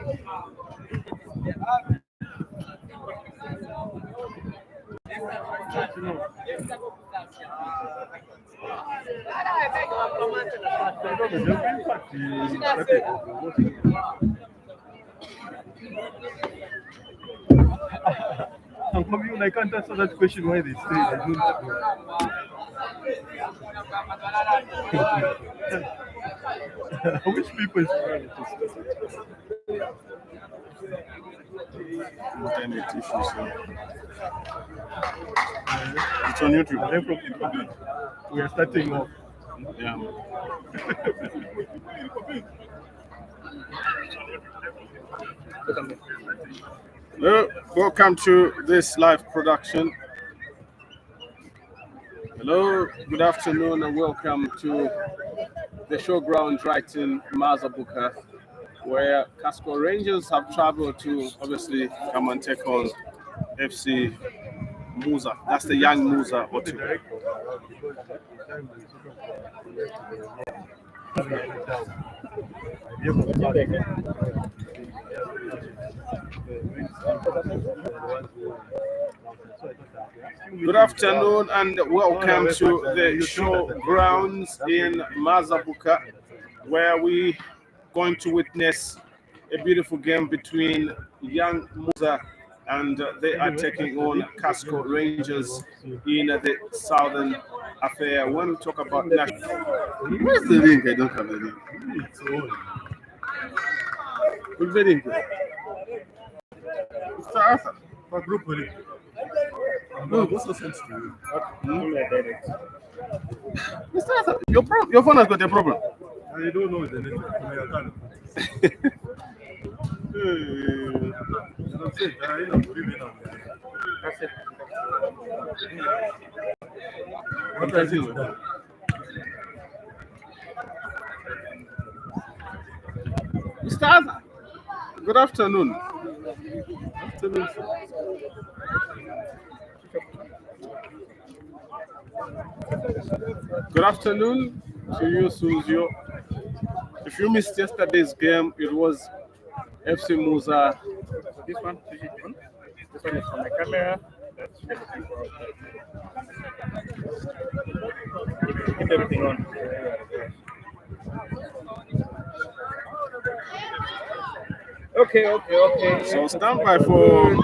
I'm coming when I can't answer that question why they say I don't know. Which people is Internet issues. It's on YouTube. We are starting off. Yeah. Welcome to this live production. Hello, good afternoon, and welcome to the showground right in Muza, where Kascol Rangers have traveled to obviously come and take on FC Muza. That's the young Muza or two. Good afternoon and welcome to the showgrounds in Muza, where we going to witness a beautiful game between young Muza and they are taking on Kascol Rangers in the Southern Affair. When we talk about national, where's the link? I don't have the link. It's on. Who's the link? Mr. Arthur, for group link. No, what's the sense to you? Mr. Arthur, your phone has got a problem. I don't know the name. I can't. What I see. Mr. Arthur, good afternoon. Afternoon. Good afternoon to you, Suzio. If you missed yesterday's game, it was FC Muza. This one, switch it on. This one is for my camera. That's everything. Keep everything on. Okay. So stand by for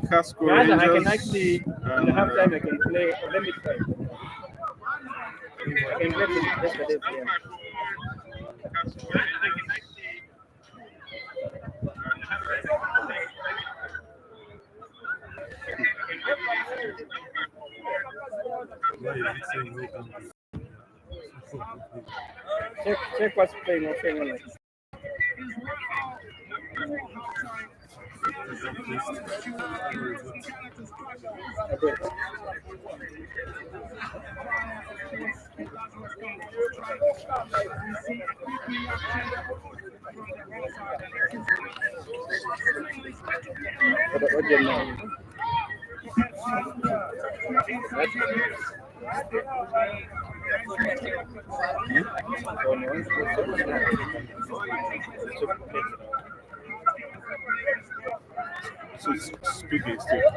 Kascol Rather, I can Rangers. actually, in the halftime, I can play. Let me try. I can get it yesterday's game. Check what's playing, what's going on. Okay. What your name? So speaking still.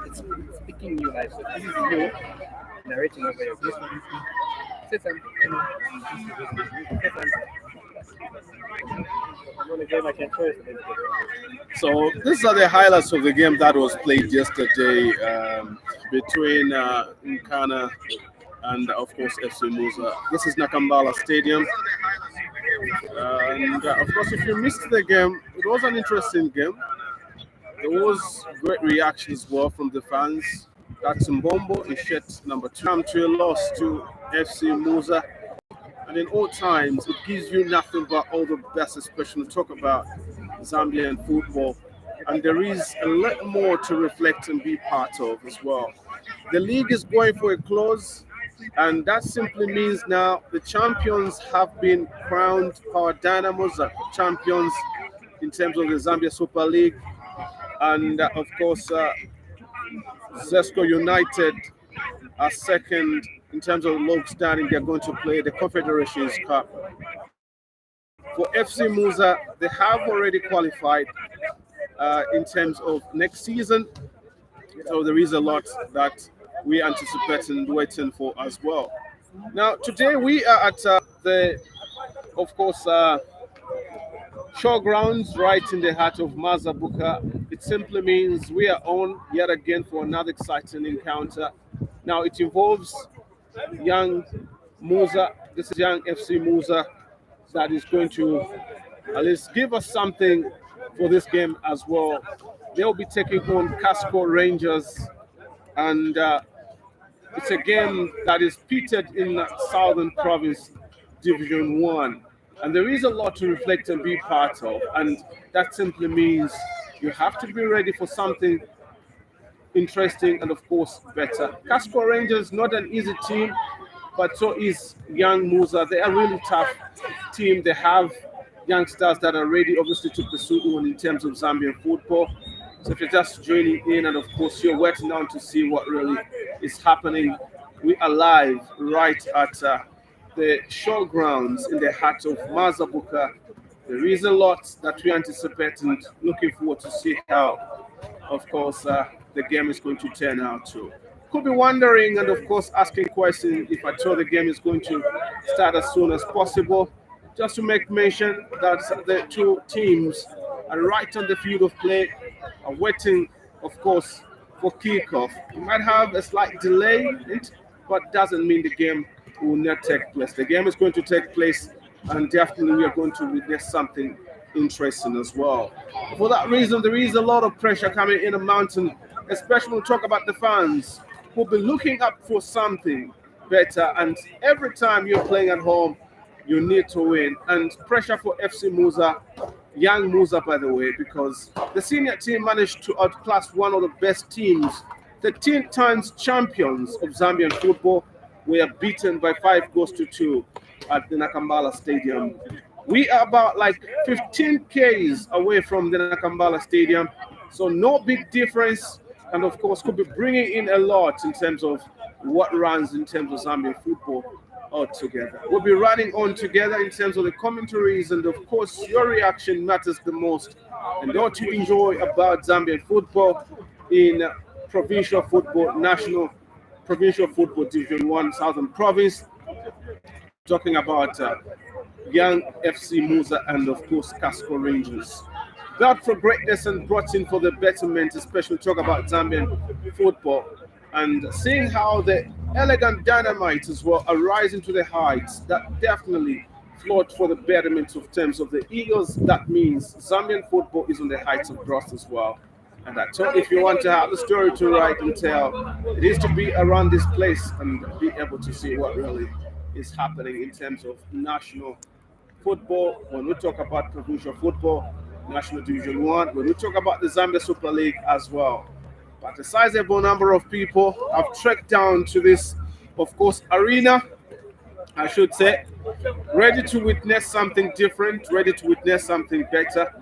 It's speaking you guys. So this is you narrating over your voice. Say something. Say something. I'm gonna get my control. So these are the highlights of the game that was played yesterday between Nkana and of course FC Muza. This is Nakambala Stadium. And of course, if you missed the game, it was an interesting game. There was great reaction as well from the fans. That's Mbombo in shirt number 2. Come to a loss to FC Muza. And in all times, it gives you nothing but all the best, especially to talk about Zambian football. And there is a lot more to reflect and be part of as well. The league is going for a close, and that simply means now the champions have been crowned. Power Dynamos are champions in terms of the Zambia Super League. And of course, Zesco United are second in terms of log standing, they're going to play the Confederations Cup. For FC Muza, they have already qualified in terms of next season. So there is a lot that we anticipate and waiting for as well. Now, today we are at of course, showgrounds right in the heart of Mazabuka. It simply means we are on yet again for another exciting encounter. Now, it involves young Muza. This is young FC Muza that is going to at least give us something for this game as well. They'll be taking on Kascol Rangers, and it's a game that is pitted in Southern Province Division 1. And there is a lot to reflect and be part of. And that simply means you have to be ready for something interesting and, of course, better. Kascol Rangers, not an easy team, but so is young Muza. They are a really tough team. They have youngsters that are ready, obviously, to pursue one in terms of Zambian football. So if you're just joining in, and of course you're waiting on to see what really is happening, we are live right at the showgrounds in the heart of Mazabuka. There is a lot that we anticipate and looking forward to see how, of course, the game is going to turn out to. Could be wondering and, of course, asking questions if I told the game is going to start as soon as possible. Just to make mention that the two teams are right on the field of play, are waiting, of course, for kickoff. You might have a slight delay, but doesn't mean the game will not take place. The game is going to take place, and definitely we are going to witness something interesting as well. For that reason, there is a lot of pressure coming in the mountain, especially when we talk about the fans who'll be looking up for something better. And every time you're playing at home, you need to win. And pressure for FC Muza, young Muza, by the way, because the senior team managed to outclass one of the best teams. The 10 times champions of Zambian football were beaten by 5 goals to 2 at the Nakambala Stadium. We are about like 15 Ks away from the Nakambala Stadium, so no big difference, and of course could be bringing in a lot in terms of what runs in terms of Zambian football altogether. We'll be running on together in terms of the commentaries, and of course your reaction matters the most. And what you enjoy about Zambian football in provincial football, national provincial football Division 1 Southern Province, talking about young FC Muza and of course Kascol Rangers. Built for greatness and brought in for the betterment, especially talk about Zambian football, and seeing how the elegant dynamite as well are rising to the heights that definitely float for the betterment of terms of the Eagles. That means Zambian football is on the heights of growth as well. And I thought if you want to have a story to write and tell, it is to be around this place and be able to see what really is happening in terms of national football. When we talk about provincial football, National Division 1, when we talk about the Zambia Super League as well. But a sizable number of people have trekked down to this, of course, arena, I should say, ready to witness something different, ready to witness something better.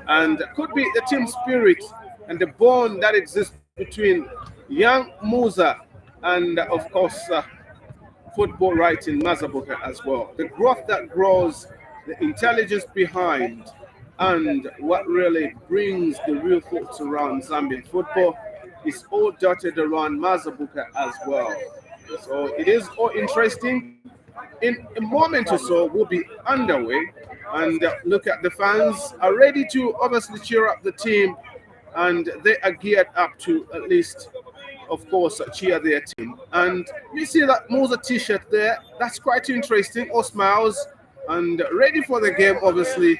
And could be the team spirit and the bond that exists between young Muza and, of course, football right in Mazabuka as well. The growth that grows, the intelligence behind, and what really brings the real thoughts around Zambian football is all dotted around Mazabuka as well. So it is all interesting. In a moment or so, we'll be underway, and look at the fans are ready to obviously cheer up the team, and they are geared up to at least, of course, cheer their team. And you see that Muza t-shirt there, that's quite interesting, all smiles and ready for the game, obviously.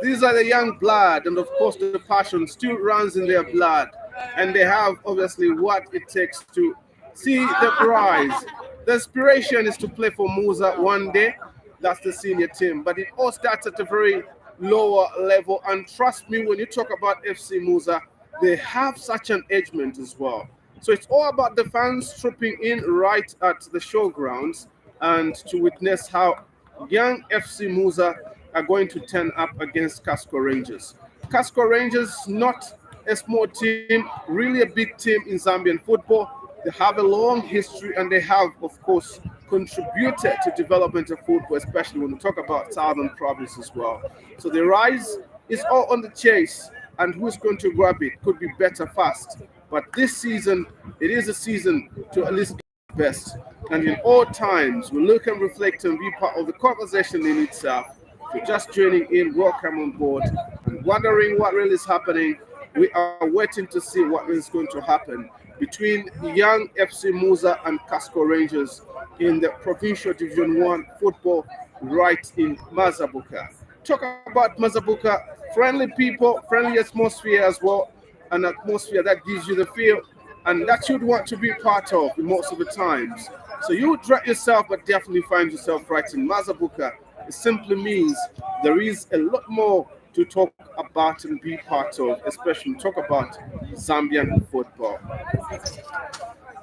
These are the young blood, and of course the passion still runs in their blood, and they have obviously what it takes to see the rise. The aspiration is to play for Muza one day. That's the senior team, but it all starts at a very lower level, and trust me, when you talk about FC Muza, they have such an edgement as well. So it's all about the fans trooping in right at the showgrounds and to witness how young FC Muza are going to turn up against Kascol Rangers. Kascol Rangers, not a small team, really a big team in Zambian football. They have a long history, and they have, of course, contributed to development of football, especially when we talk about Southern Province as well. So the rise is all on the chase, and who's going to grab it could be better fast. But this season, it is a season to at least get the best. And in all times, we look and reflect and be part of the conversation in itself. If you're just joining in, welcome on board. And wondering what really is happening, we are waiting to see what is going to happen between young FC Muza and Kascol Rangers in the Provincial Division 1 football right in Mazabuka. Talk about Mazabuka, friendly people, friendly atmosphere as well, an atmosphere that gives you the feel and that you'd want to be part of most of the times. So you drag yourself, but definitely find yourself right in Mazabuka. It simply means there is a lot more to talk about and be part of, especially talk about Zambian football.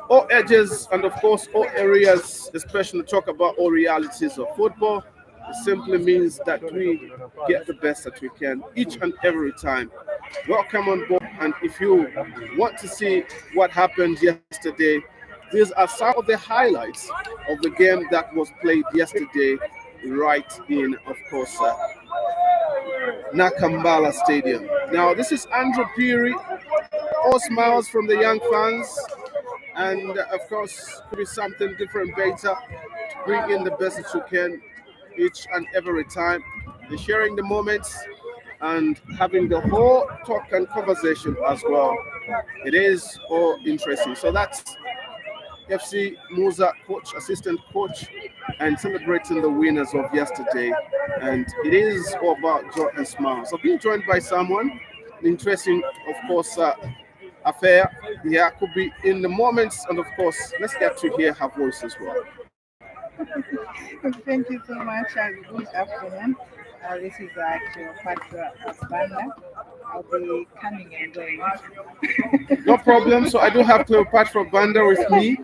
All edges and of course all areas, especially talk about all realities of football. It simply means that we get the best that we can each and every time. Welcome on board, and if you want to see what happened yesterday, these are some of the highlights of the game that was played yesterday right in, of course, Nakambala Stadium. Now, this is Andrew Peary, all smiles from the young fans, and of course, could be something different better to bring in the best that you can each and every time. And sharing the moments and having the whole talk and conversation as well. It is all interesting. So that's FC Muza coach, assistant coach, and celebrating the winners of yesterday. And it is all about joy and smiles. So being joined by someone, an interesting, of course, affair. Yeah, could be in the moments, and of course, let's get to hear her voice as well. Thank you so much and good afternoon. This is Cleopatra Banda. I'll be coming and going. No problem. So I do have Cleopatra Banda with me.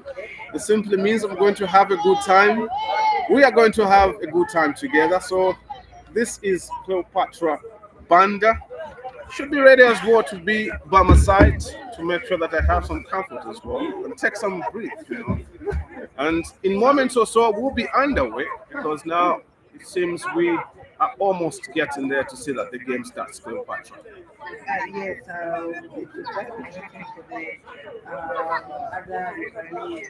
It simply means I'm going to have a good time. We are going to have a good time together. So this is Cleopatra Banda. Should be ready as well to be by my side to make sure that I have some comfort as well and take some breath. And in moments or so, we'll be underway because now it seems we are almost getting there to see that the game starts. Cleopatra. Yes, it's just waiting for the other referee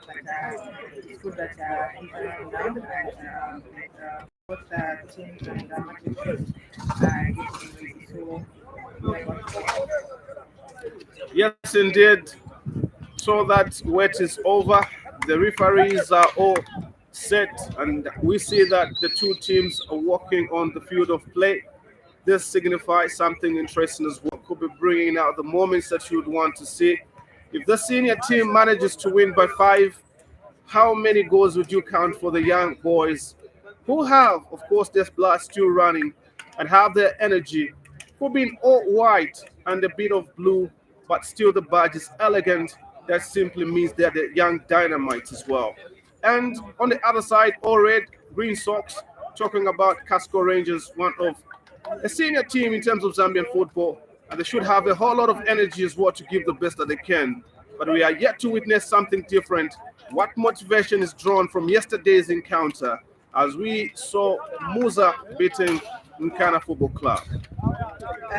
but it's good that he's around now and both teams and matches getting ready. So, Yes, indeed. So that wait is over. The referees are all set, and we see that the two teams are walking on the field of play. This signifies something interesting as well. Could be bringing out the moments that you'd want to see. If the senior team manages to win by 5, how many goals would you count for the young boys who have, of course, their blood still running and have their energy, who being all white and a bit of blue, but still the badge is elegant. That simply means they're the young dynamites as well. And on the other side, all red, green socks, talking about Kascol Rangers, one of a senior team in terms of Zambian football, and they should have a whole lot of energy as well to give the best that they can. But we are yet to witness something different. What motivation is drawn from yesterday's encounter as we saw Muza beating Nkana Football Club?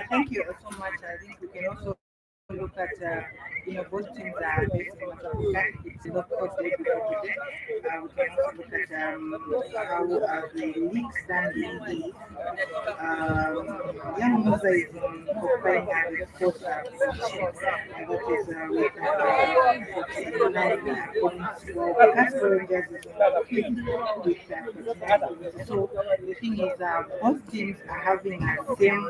thank you so much. I think we can also look at both teams are based in Africa. It's not called day before today. We can also look at how the league standing is. Young Musa is occupying the fourth position, and that is with 49 points. While Casper Rangers is on fifth with 49 points. So the thing is, both teams are having the same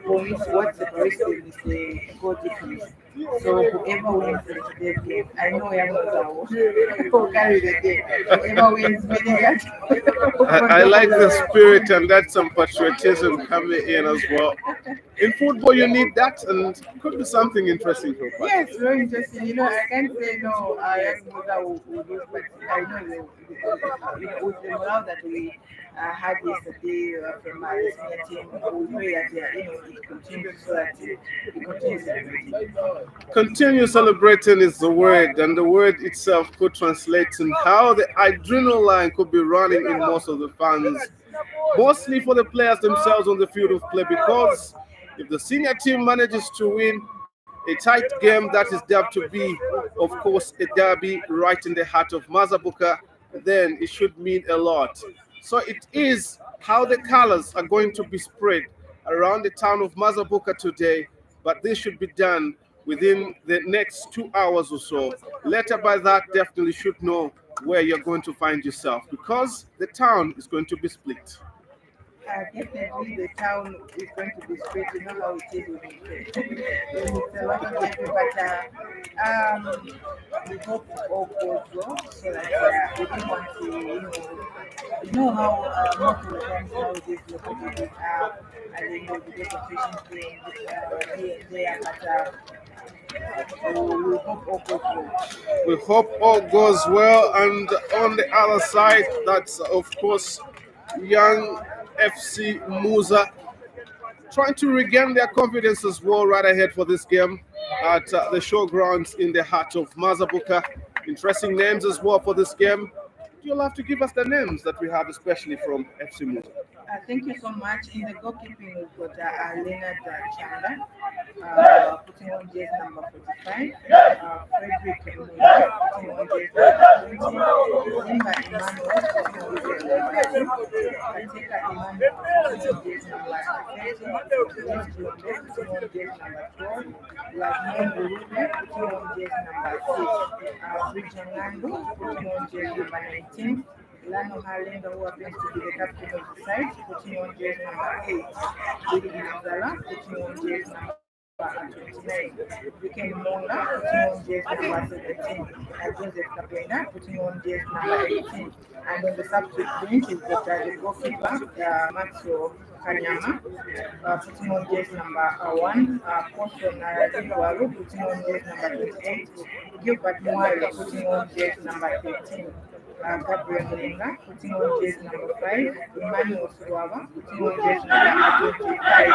points. What separates them is the goal difference. So whoever wins today's game, I know Young Musa will carry the day. Whoever wins, meaning that. I like the spirit and that's some patriotism coming in as well. In football, you need that, and could be something interesting for us. Yes, very interesting. I can't say no. Young Musa will lose, but I know they will. With the morale that we had yesterday from our senior team, we pray that it continues so that it continues. Continue celebrating is the word, and the word itself could translate in how the adrenaline could be running in most of the fans, mostly for the players themselves on the field of play. Because if the senior team manages to win a tight game that is there to be, of course, a derby right in the heart of Mazabuka, then it should mean a lot. So it is how the colors are going to be spread around the town of Mazabuka today, but this should be done within the next 2 hours or so. Later by that, definitely should know where you're going to find yourself because the town is going to be split. Definitely the town is going to be straight. You know how it is when it's a lot of people, but we hope all goes well. So that we don't want to, you know how most of the times nowadays local people are, and they know the competition playing here and there, but so we hope all goes well. We hope all goes well. And on the other side, that's of course young FC Muza trying to regain their confidence as well right ahead for this game at the showgrounds in the heart of Mazabuka. Interesting names as well for this game. You'll have to give us the names that we have, especially from FC Muza. Thank you so much. In the goalkeeping, we've got Leonard Chanda, putting on jersey number 45, Frederick Muza, putting on jersey number 20, Zimba Emmanuel, putting on jersey number 2, Kateka Emmanuel, putting on jersey number 30, James Jumbe, putting on jersey number 12, Lavman Burume, putting on jersey number 6, Bridget putting on jersey number 19, Lano Harlenda, who happens to be the captain of the side, putting on jersey number 8. David Mazala, putting on jersey number 29. Weekend Monga, putting on jersey number 17. Joseph Kapena, putting on jersey number 18. And on the substitute bench, we've got the goalkeeper, Maxwell Kanyama, putting on jersey number 1. Poston Narazigwaru, putting on jersey number 28. Gilbert Mwale, putting on jersey number 13. Gabriel Mulenga, putting on jersey number 5, Emmanuel Suava, putting on jersey number 25,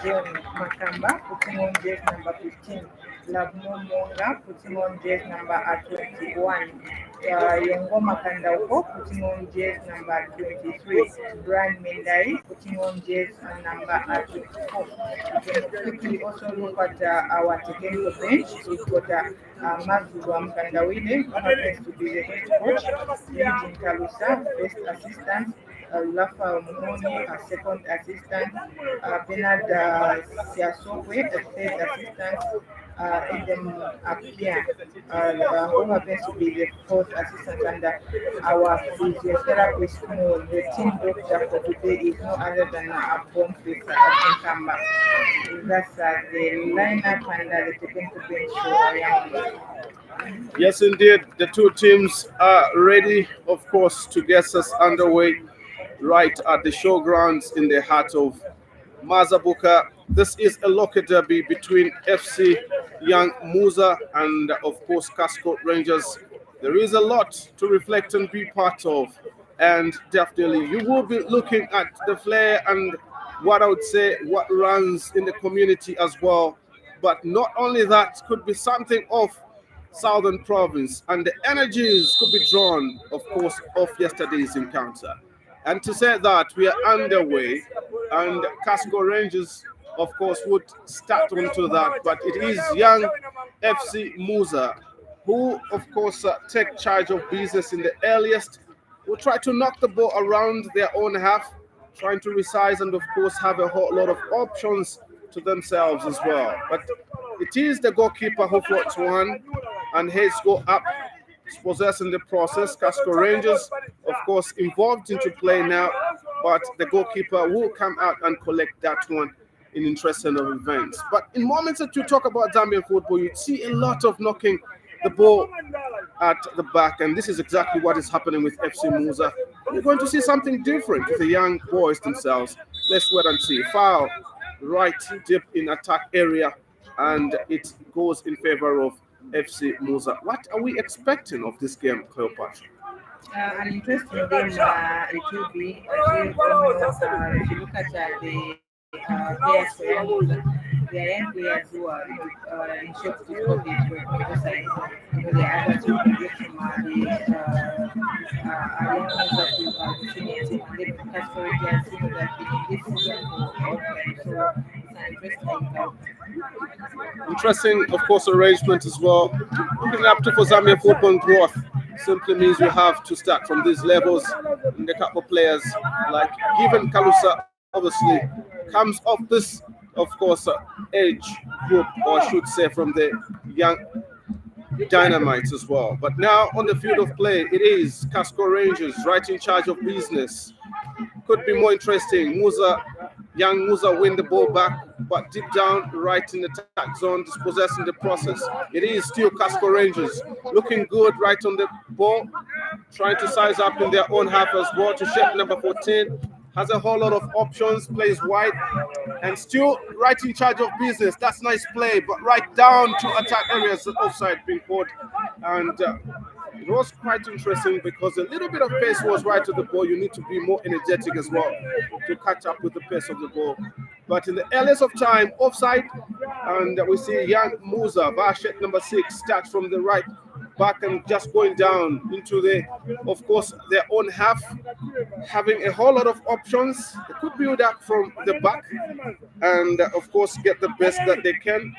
John Makamba, putting on jersey number 15, Labmo Monga, putting on jersey number 21, Yongoma Kandauko, putting on jersey number 23, Brian Mendai, putting on jersey number 24. We can quickly also look at our technical bench. We've got Mazurwa Mkandawile, who happens to be the head coach, Eugene Kalusa, first assistant, Lafa Muhoni, a second assistant, Bernard Siasokwe, a third assistant, Edem Apia, who happens to be the fourth assistant, and our physiotherapist, the team doctor for today is no other than a Boniface Kamba. That's the lineup and the technical bench show. Yes, indeed. The two teams are ready, of course, to get us underway right at the showgrounds in the heart of Mazabuka. This is a local derby between FC Young Muza and, of course, Kascol Rangers. There is a lot to reflect and be part of, and definitely you will be looking at the flair and what I would say what runs in the community as well. But not only that, could be something of Southern Province, and the energies could be drawn, of course, of yesterday's encounter. And to say that we are underway, and Kascol Rangers, of course, would start onto that, but it is young FC Muza who, of course, take charge of business in the earliest, will try to knock the ball around their own half, trying to resize and, of course, have a whole lot of options to themselves as well. But it is the goalkeeper who floats one and heads go up, possessing the process. Kascol Rangers, of course, involved into play now, but the goalkeeper will come out and collect that one in interesting of events. But in moments that you talk about Zambian football, you see a lot of knocking the ball at the back, and this is exactly what is happening with FC Muza. We're going to see something different with the young boys themselves. Let's wait and see. Foul right deep in attack area, and it goes in favor of FC Muza. What are we expecting of this game, Cleopatra? An interesting game it will be. As you know, if you look at the players for Muza, there are young players who are in short to score the goal side. The others who can get from are young ones that you are the senior team, and then the Kascol Rangers, that been in this season for a long time. So it's an interesting. Interesting, of course, arrangement as well. Looking up to for Zambia football growth simply means we have to start from these levels. And a couple of players like given Kalusa obviously comes off this, of course, age group, or I should say from the young dynamites as well. But now on the field of play, it is Kascol Rangers right in charge of business. Could be more interesting. Young Muza win the ball back, but deep down, right in the attack zone, dispossessing the process. It is still Kascol Rangers looking good right on the ball, trying to size up in their own half as well to shape number 14. Has a whole lot of options, plays wide, and still right in charge of business. That's nice play, but right down to attack areas, offside being caught. And it was quite interesting because a little bit of pace was right to the ball. You need to be more energetic as well to catch up with the pace of the ball. But in the earliest of time, offside, and we see young Muza, Vashet number 6, starts from the right back and just going down into the, of course, their own half, having a whole lot of options. They could build up from the back and, of course, get the best that they can.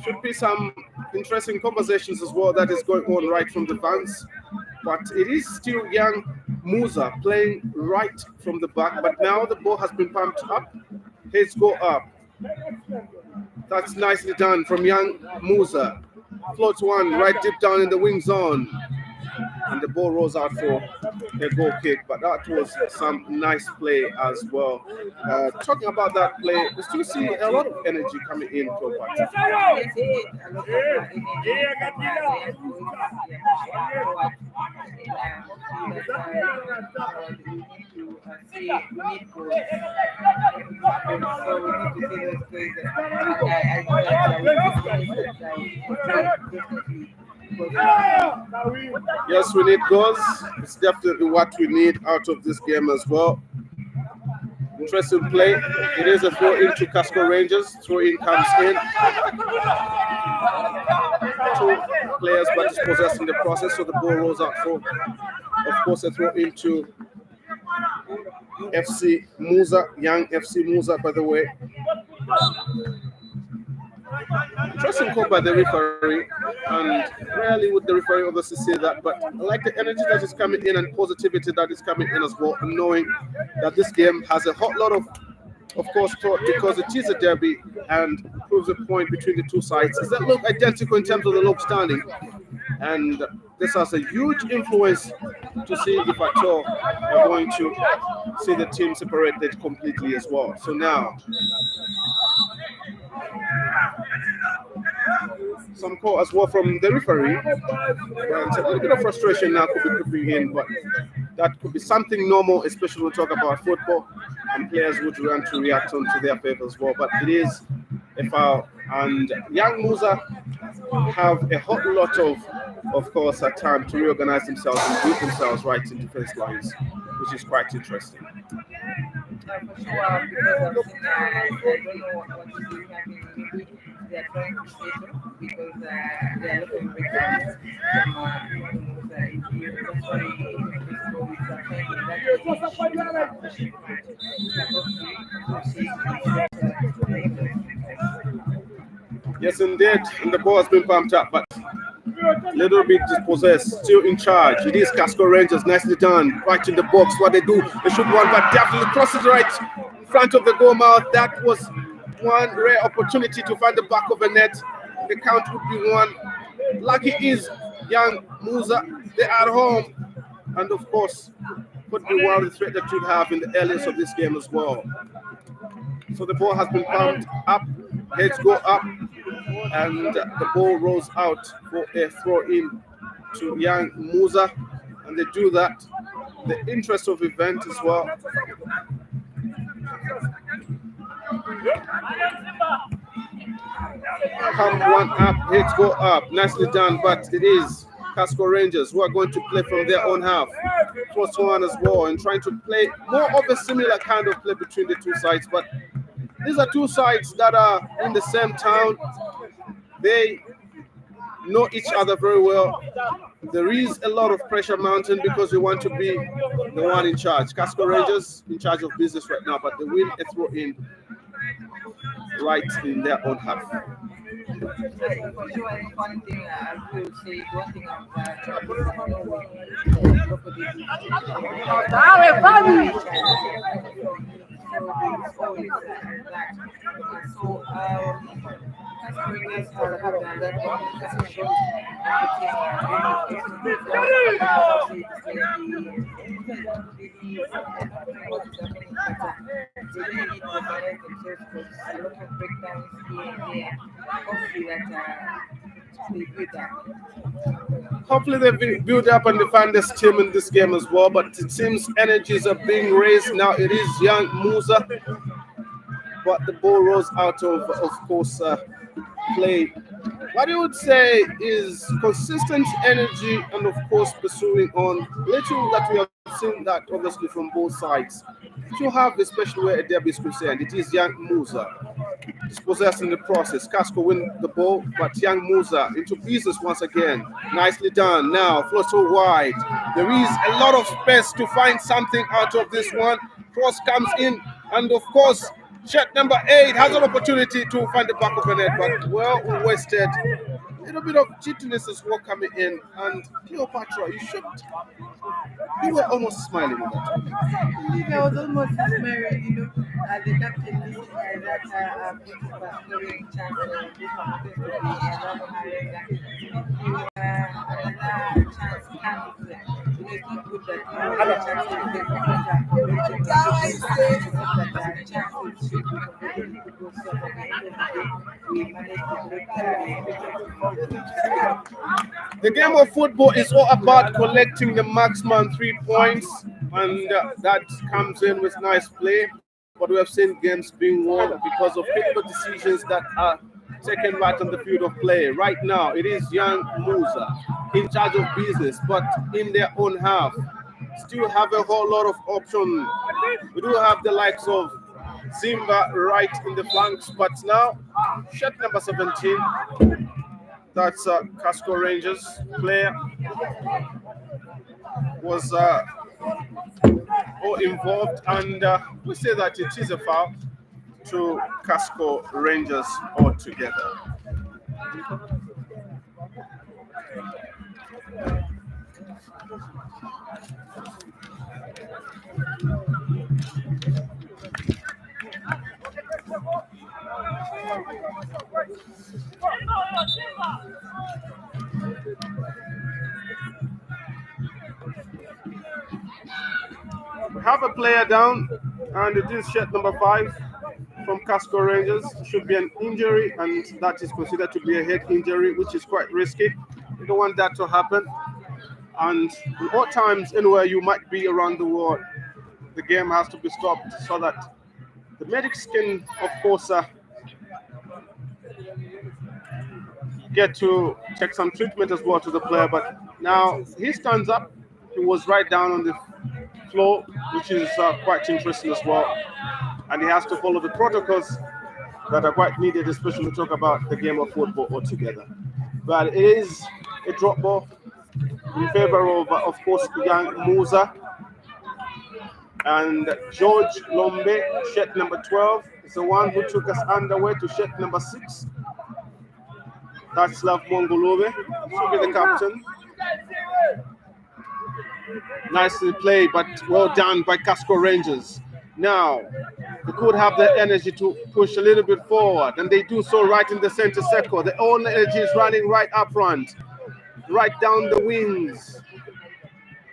Should be some interesting conversations as well that is going on right from the fans. But it is still young Muza playing right from the back. But now the ball has been pumped up. Heads go up. That's nicely done from young Muza. Floats one right deep down in the wing zone. And the ball rolls out for a goal kick. But that was some nice play as well. Talking about that play, we still see a lot of energy coming in to a party. Yes, we need goals. It's definitely what we need out of this game as well. Interesting play. It is a throw in to Kascol Rangers. Throw in comes in. 2 players, but it's possessing the process, so the ball rolls out for, of course, a throw into FC Muza, young FC Muza, by the way. Interesting call by the referee, and rarely would the referee obviously say that, but I like the energy that is coming in and positivity that is coming in as well, and knowing that this game has a whole lot of course, thought because it is a derby and proves a point between the two sides. Does that look identical in terms of the look standing? And this has a huge influence to see if at all we're going to see the team separated completely as well. So now, some call as well from the referee. But a little bit of frustration now could be creeping in, but that could be something normal, especially when we talk about football, and players would want to react on to their favor as well. But it is a foul, and young Muza have a whole lot of course, time to reorganize themselves and group themselves right in defense lines, which is quite interesting. For sure, because I don't know what is really happening. Maybe they are trying to settle because they are looking for returns from that's why this goal is Yes, indeed, and the ball has been pumped up, but little bit dispossessed, still in charge. It is Kascol Rangers, nicely done, right in the box. What they do, they shoot one, but definitely crosses right in front of the goal mouth. That was one rare opportunity to find the back of the net. The count would be 1. Lucky is young Muza. They're at home, and of course, could be one of the threat that you have in the earliest of this game as well. So the ball has been pumped up, heads go up, and the ball rolls out for a throw in to young Muza, and they do that. The interest of event as well. Come one up, heads go up, nicely done, but it is Kascol Rangers, who are going to play from their own half. First one as well, and trying to play more of a similar kind of play between the two sides. But these are two sides that are in the same town. They know each other very well. There is a lot of pressure mounting because we want to be the one in charge. Kascol Rangers in charge of business right now, but they win a throw in right in their own half. For sure, one thing I will say, one thing Hopefully they've been built up and they find this team in this game as well, but it seems energies are being raised now. It is young Muza, but the ball rolls out of course, play. What I would say is consistent energy and, of course, pursuing on little that we have seen that obviously from both sides. To have, especially where a derby is concerned, it is young Muza dispossessed in the process. Kascol win the ball, but young Muza into pieces once again. Nicely done. Now, flow so wide. There is a lot of space to find something out of this one. Cross comes in, and of course, shot number 8 has an opportunity to find the back of the net, but well wasted. A little bit of jitteriness as well coming in, and Cleopatra, you were almost smiling with that. I was almost smiling, as the captain listed that scoring chance another chance comes. It's not good that The game of football is all about collecting the maximum 3 points, and that comes in with nice play. But we have seen games being won because of critical decisions that are taken right on the field of play. Right now, it is young Muza in charge of business, but in their own half. Still have a whole lot of options. We do have the likes of Zimba right in the flanks, but now, shot number 17. That's Kascol Rangers player was all involved, and we say that it is a foul to Kascol Rangers altogether. We have a player down, and it is shirt number 5 from Kascol Rangers. Should be an injury, and that is considered to be a head injury, which is quite risky. You don't want that to happen. And in all times, anywhere you might be around the world, the game has to be stopped so that the medics can, of course, get to take some treatment as well to the player. But now he stands up. He was right down on the floor, which is quite interesting as well. And he has to follow the protocols that are quite needed, especially to talk about the game of football altogether. But it is a drop ball in favor of course, young Muza. And George Lombe, shirt number 12, is the one who took us underway to shirt number 6. That's Slav Mongolove, should be the captain. Nicely played, but well done by Kascol Rangers. Now, they could have the energy to push a little bit forward, and they do so right in the center circle. The own energy is running right up front, right down the wings.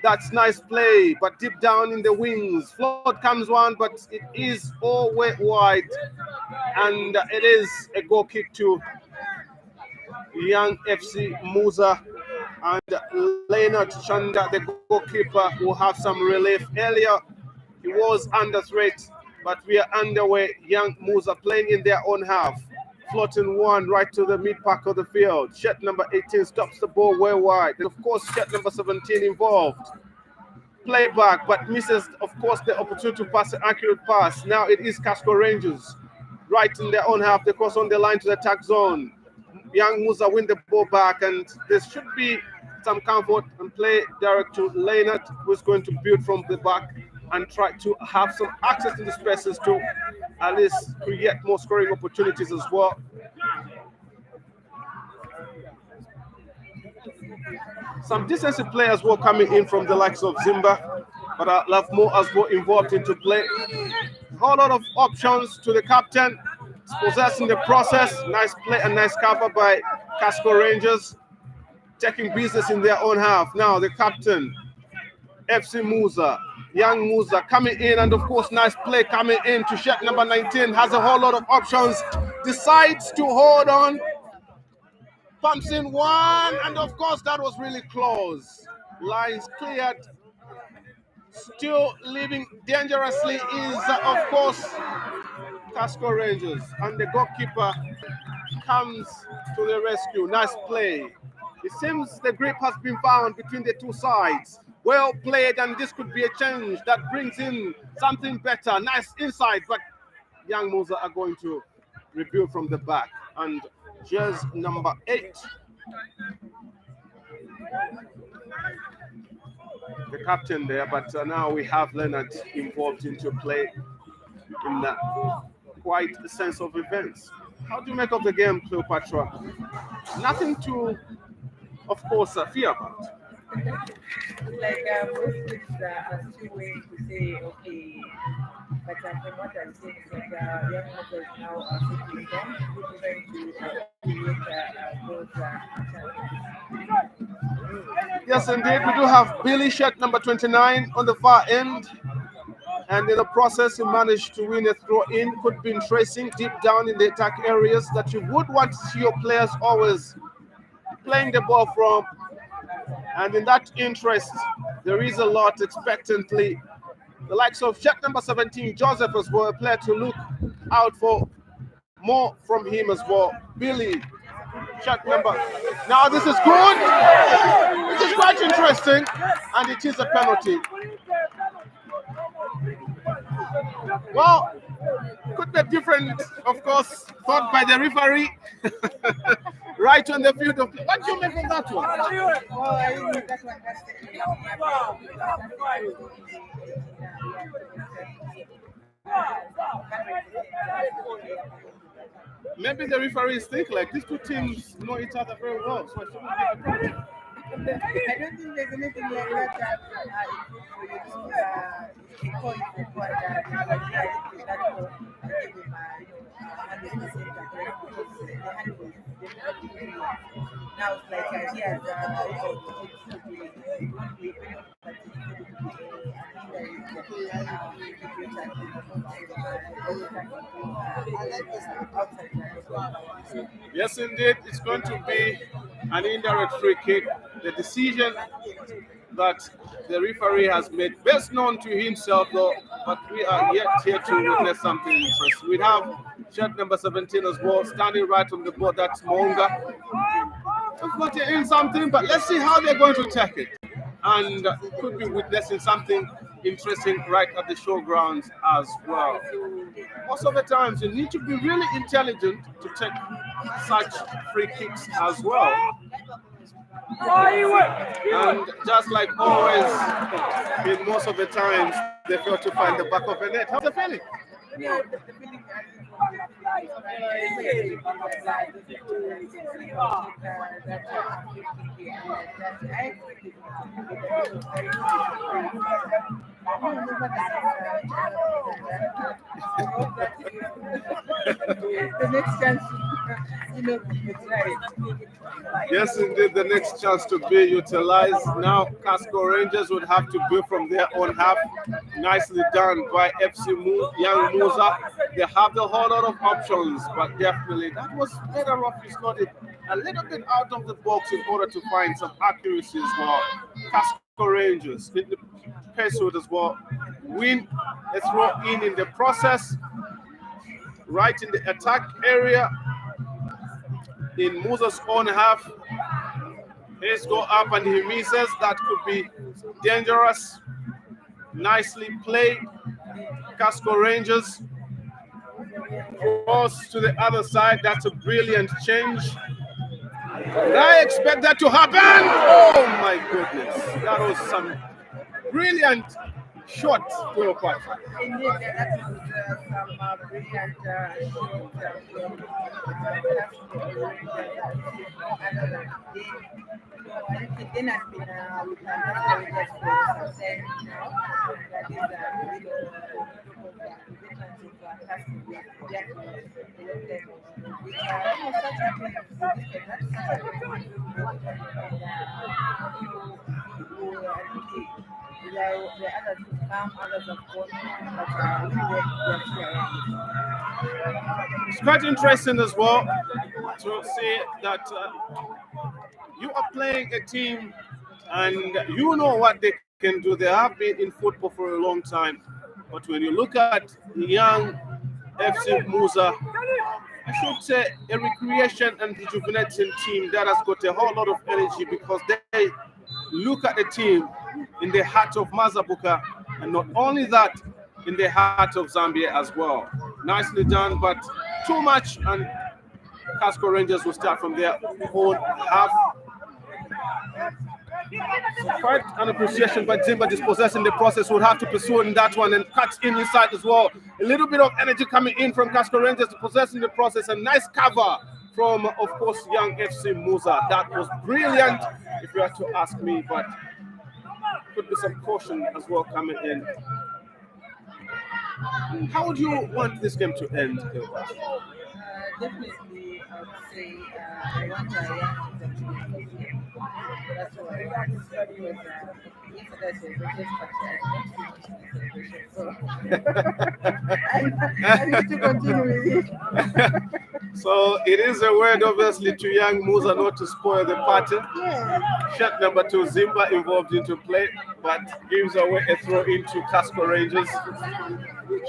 That's nice play, but deep down in the wings. Flood comes one, but it is all way wide, and it is a goal kick to Young FC Muza. And Leonard Chanda, the goalkeeper, will have some relief. Earlier, he was under threat, but we are underway. Young Muza playing in their own half. Floating one right to the mid pack of the field. Shed number 18 stops the ball way wide. And of course, shed number 17 involved. Play back, but misses, of course, the opportunity to pass an accurate pass. Now it is Kascol Rangers. Right in their own half, they cross on the line to the attack zone. Young Muza win the ball back, and there should be some comfort and play direct to Leonard, who's going to build from the back and try to have some access to the spaces to at least create more scoring opportunities as well. Some defensive players were coming in from the likes of Zimba, but I love more as well involved into play. A whole lot of options to the captain. Possessing the process. Nice play and nice cover by Kascol Rangers. Taking business in their own half. Now the captain, FC Muza, young Muza coming in, and of course nice play coming in to shed number 19. Has a whole lot of options. Decides to hold on. Pumps in one, and of course that was really close. Lines cleared. Still living dangerously is, of course, Kascol Rangers, and the goalkeeper comes to the rescue. Nice play. It seems the grip has been found between the two sides. Well played, and this could be a change that brings in something better. Nice inside, but young Muza are going to rebuild from the back. And jersey number 8. The captain there, but now we have Leonard involved into play in that quite a sense of events. How do you make of the game, Cleopatra? Nothing to, of course, fear about. Like most things are still waiting to say, okay, but from what I'm saying is that young mothers now are simply trying to create those Yes, indeed. We do have Billy Shed number 29 on the far end. And in the process, he managed to win a throw-in. Could be tracing deep down in the attack areas that you would want to see your players always playing the ball from. And in that interest, there is a lot expectantly. The likes of check number 17, Joseph as well, a player to look out for more from him as well. Billy, check number. Now this is good. This is quite interesting. And it is a penalty. Well, could be different, of course, thought by the referee. Right on the field of play. What do you make of that one? Oh, I think that one Maybe the referees think like these two teams know each other very well, so it shouldn't be a problem. I don't think there's anything like that for you to call you for now it's like Yes, indeed, it's going to be an indirect free kick. The decision that the referee has made, best known to himself though, but we are yet here to witness something interesting. We have shirt number 17 as well, standing right on the board. That's Monga. Put in something, but let's see how they're going to take it. And could be witnessing something interesting right at the showgrounds as well. Most of the times, you need to be really intelligent to take such free kicks as well. And just like always, in most of the times, they fail to find the back of the net. How's the feeling? the next chance, it's right. Yes, indeed, the next chance to be utilized. Now, Kascol Rangers would have to build from their own half. Nicely done by FC Young Muza. They have a whole lot of options, but definitely that was better off slotted a little bit out of the box in order to find some accuracy as well. Kascol Rangers in the pursuit as well. Win a throw in the process. Right in the attack area. in Muza's own half. Let's go up and he misses. That could be dangerous. Nicely played. Kascol Rangers cross to the other side. That's a brilliant change. Did I expect that to happen? Oh my goodness. That was some brilliant shot, Cleopatra. Indeed, that was some brilliant then has been with Rangers for some time now. That is which are such a the others have come, others have gone, but we were still around. It's quite interesting as well to see that you are playing a team and you know what they can do. They have been in football for a long time. But when you look at young FC Muza, I should say a recreation and rejuvenating team that has got a whole lot of energy because they look at the team in the heart of Mazabuka, and not only that, in the heart of Zambia as well. Nicely done, but too much, and Kascol Rangers will start from their own half. So quite an appreciation by Zimba dispossessing the process. Would have to pursue in that one and cut in inside as well. A little bit of energy coming in from Kascol Rangers to possessing the process. A nice cover from, of course, young FC Muza. That was brilliant, if you had to ask me, but could be some caution as well coming in. How would you want this game to end? Definitely, I would say I want a young team to be. That's what I want. Because yesterday I need to continue with it. So it is a word, obviously, to young Muza not to spoil the party. Yeah. Shot number 2, Zimba involved into play, but gives away a throw into Kascol Rangers.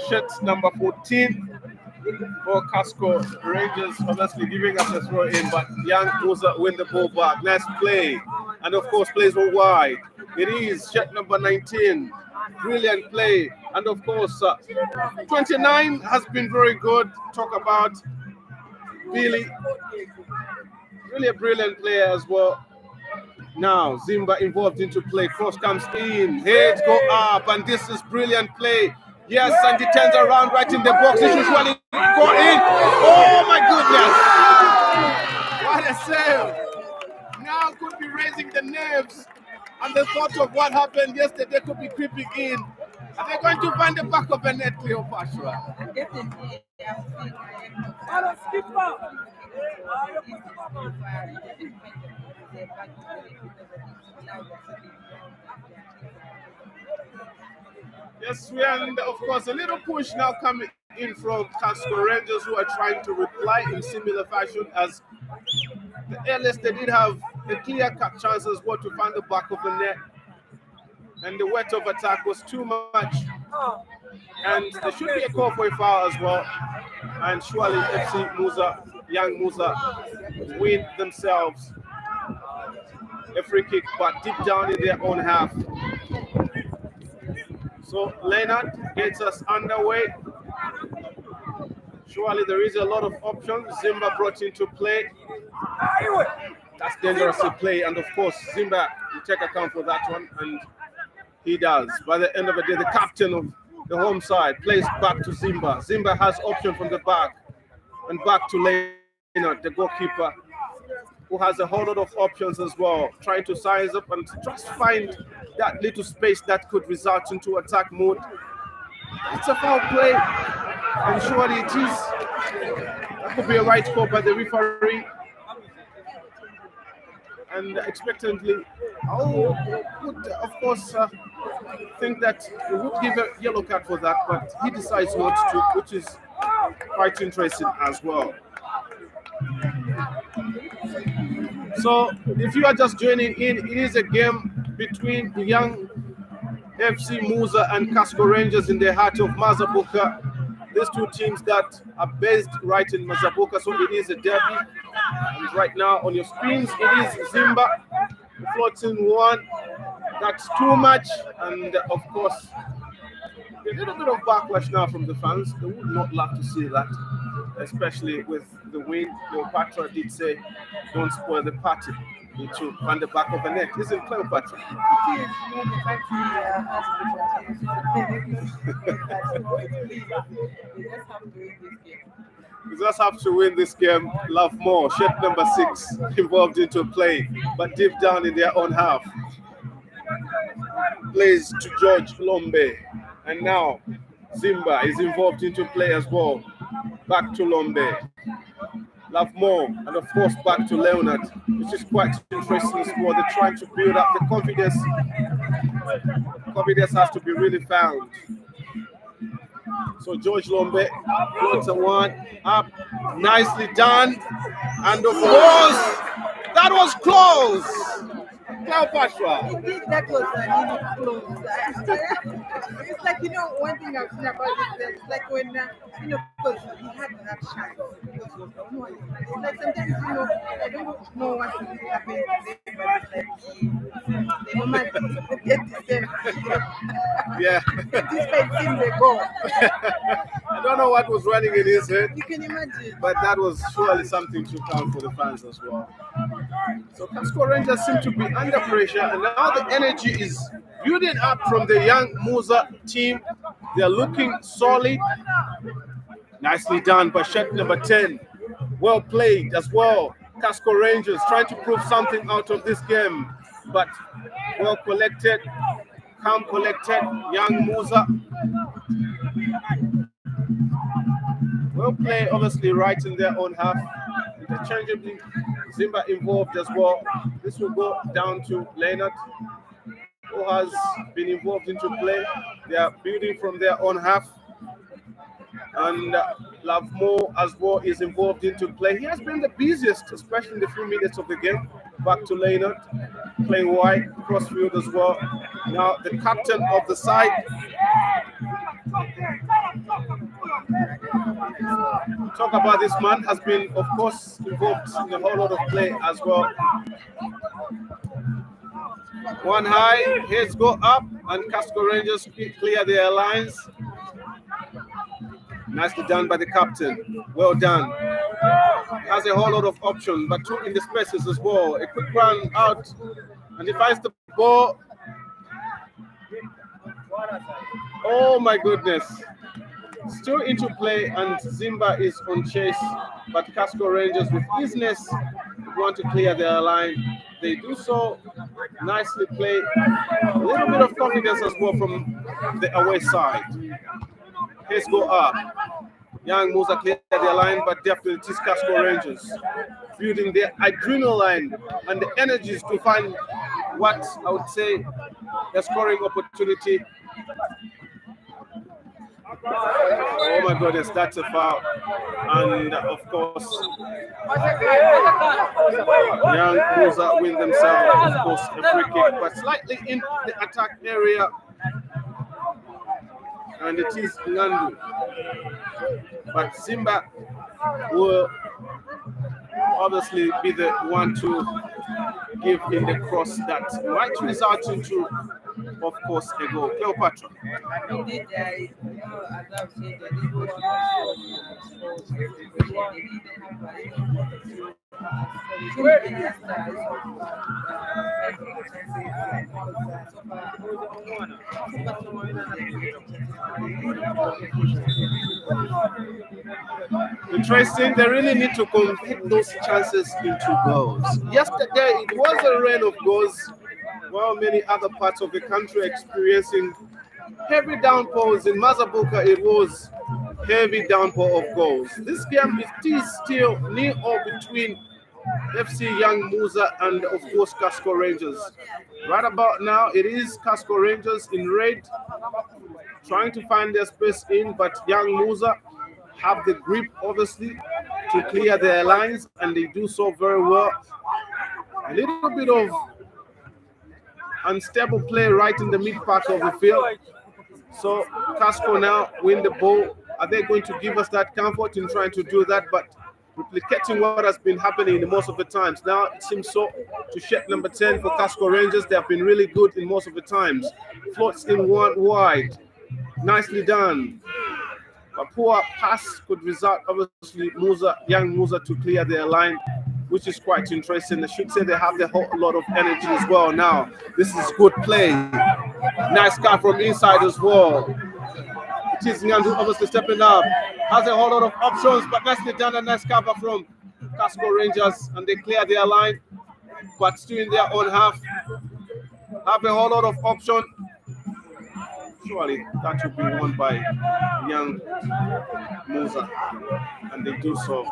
Shot number 14 for Kascol Rangers, obviously giving us a throw in, but young Muza win the ball back. Nice play, and of course plays one wide. It is shot number 19. Brilliant play, and of course 29 has been very good. Talk about Billy, really a brilliant player as well. Now Zimba involved into play. Cross comes in, heads go up, and this is brilliant play. Yes, and he turns around right in the box. He usually go in. Oh my goodness! What a save! Now could be raising the nerves, and the thought of what happened yesterday could be creeping in. Are they going to find the back of the net, Cleopatra? Definitely, Yes, we are, and of course, a little push now coming in from Kascol Rangers, who are trying to reply in similar fashion as the earliest. They did have a clear-cut chance as well to find the back of the net, and the weight of attack was too much. And there should be a call for a foul as well. And surely FC Muza, young Muza, win themselves a free kick, but deep down in their own half. So Leonard gets us underway. Surely there is a lot of options. Zimba brought into play. That's dangerously play, and of course Zimba will take account for that one, and he does. By the end of the day, the captain of the home side plays back to Zimba. Zimba has option from the back and back to Leonard, the goalkeeper, who has a whole lot of options as well, trying to size up and just find that little space that could result into attack mode. It's a foul play, and surely it is. That could be a right call by the referee. And expectantly, would of course think that he would give a yellow card for that, but he decides not to, which is quite interesting as well. So if you are just joining in, it is a game between the young FC Muza and Kascol Rangers in the heart of Mazabuka. These two teams that are based right in Mazabuka, so it is a derby. And right now on your screens, it is Zimba floating one. That's too much, and of course, a little bit of backlash now from the fans. They would not love to see that, especially with the win. Cleopatra did say, "Don't spoil the party." They should find the back of the net, isn't Cleopatra? It is, you know, the country has We just have to win this game. Love more. Shirt number 6 involved into play, but deep down in their own half. Plays to George Lombe. And now Zimba is involved into play as well. Back to Lombe. Love more. And of course back to Leonard, which is quite interesting as well. They're trying to build up the confidence. Confidence has to be really found. So George Lombe floats a one up, nicely done, and of course that was close. Cleopatra. Indeed, that was really close. It's like, you know, one thing I've seen about this, it's like when, you know, because he had that shine. It's like sometimes, you know, I don't know what really happened to them, but it's like they normally get the same. Yeah. Despite seeing the goal. I don't know what was running in his head, You can imagine. but that was surely something to count for the fans as well. So Kascol Rangers seem to be under pressure, and now the energy is building up from the young Muza team. They're looking solid. Nicely done by shirt number 10. Well played as well. Kascol Rangers trying to prove something out of this game, but well collected, calm collected, young Muza. Well played, obviously right in their own half. Interchangeably, Zimba involved as well. This will go down to Leonard, who has been involved into play. They are building from their own half. And Love Mo as well is involved into play. He has been the busiest, especially in the few minutes of the game. Back to Leonard, playing wide, crossfield as well. Now the captain of the side. Talk about this man, has been, of course, involved in a whole lot of play as well. One high, heads go up, and Kascol Rangers clear their lines. Nicely done by the captain. Well done. Has a whole lot of options, but two in the spaces as well. A quick run out, and he finds the ball. Oh my goodness. Still into play, and Zimba is on chase, but Kascol Rangers with easiness want to clear their line. They do so, nicely play. A little bit of confidence as well from the away side. Heads go up. Young Muza clear their line, but definitely it is Kascol Rangers building their adrenaline and the energies to find what I would say a scoring opportunity. Oh my goodness, that's a foul. And of course, young Muza win themselves, of course, a free kick, but slightly in the attack area. And it is Ngandu. But Zimba will obviously be the one to give in the cross that might result into, of course, a goal. Cleopatra. Indeed, as I've said, Interesting, they really need to convert those chances into goals. Yesterday, it was a rain of goals, while many other parts of the country experiencing heavy downpours. In Mazabuka, it was heavy downpour of goals. This game is still near or between FC Young Muza and, of course, Kascol Rangers. Right about now, it is Kascol Rangers in red, trying to find their space in, but Young Muza have the grip, obviously, to clear their lines, and they do so very well. A little bit of unstable play right in the mid part of the field. So Kascol now win the ball Are they going to give us that comfort in trying to do that? But replicating what has been happening in most of the times. Now it seems so to shed number 10 for Kascol Rangers. They have been really good in most of the times. Floats in one wide. Nicely done. A poor pass could result, obviously, young Muza to clear their line, which is quite interesting. I should say they have a whole lot of energy as well now. This is good play. Nice cut from inside as well. It is Nyandu obviously stepping up. Has a whole lot of options, but nicely done. A nice cover from Kascol Rangers, and they clear their line, but still in their own half. Have a whole lot of option. Surely that will be won by young Muza, and they do so.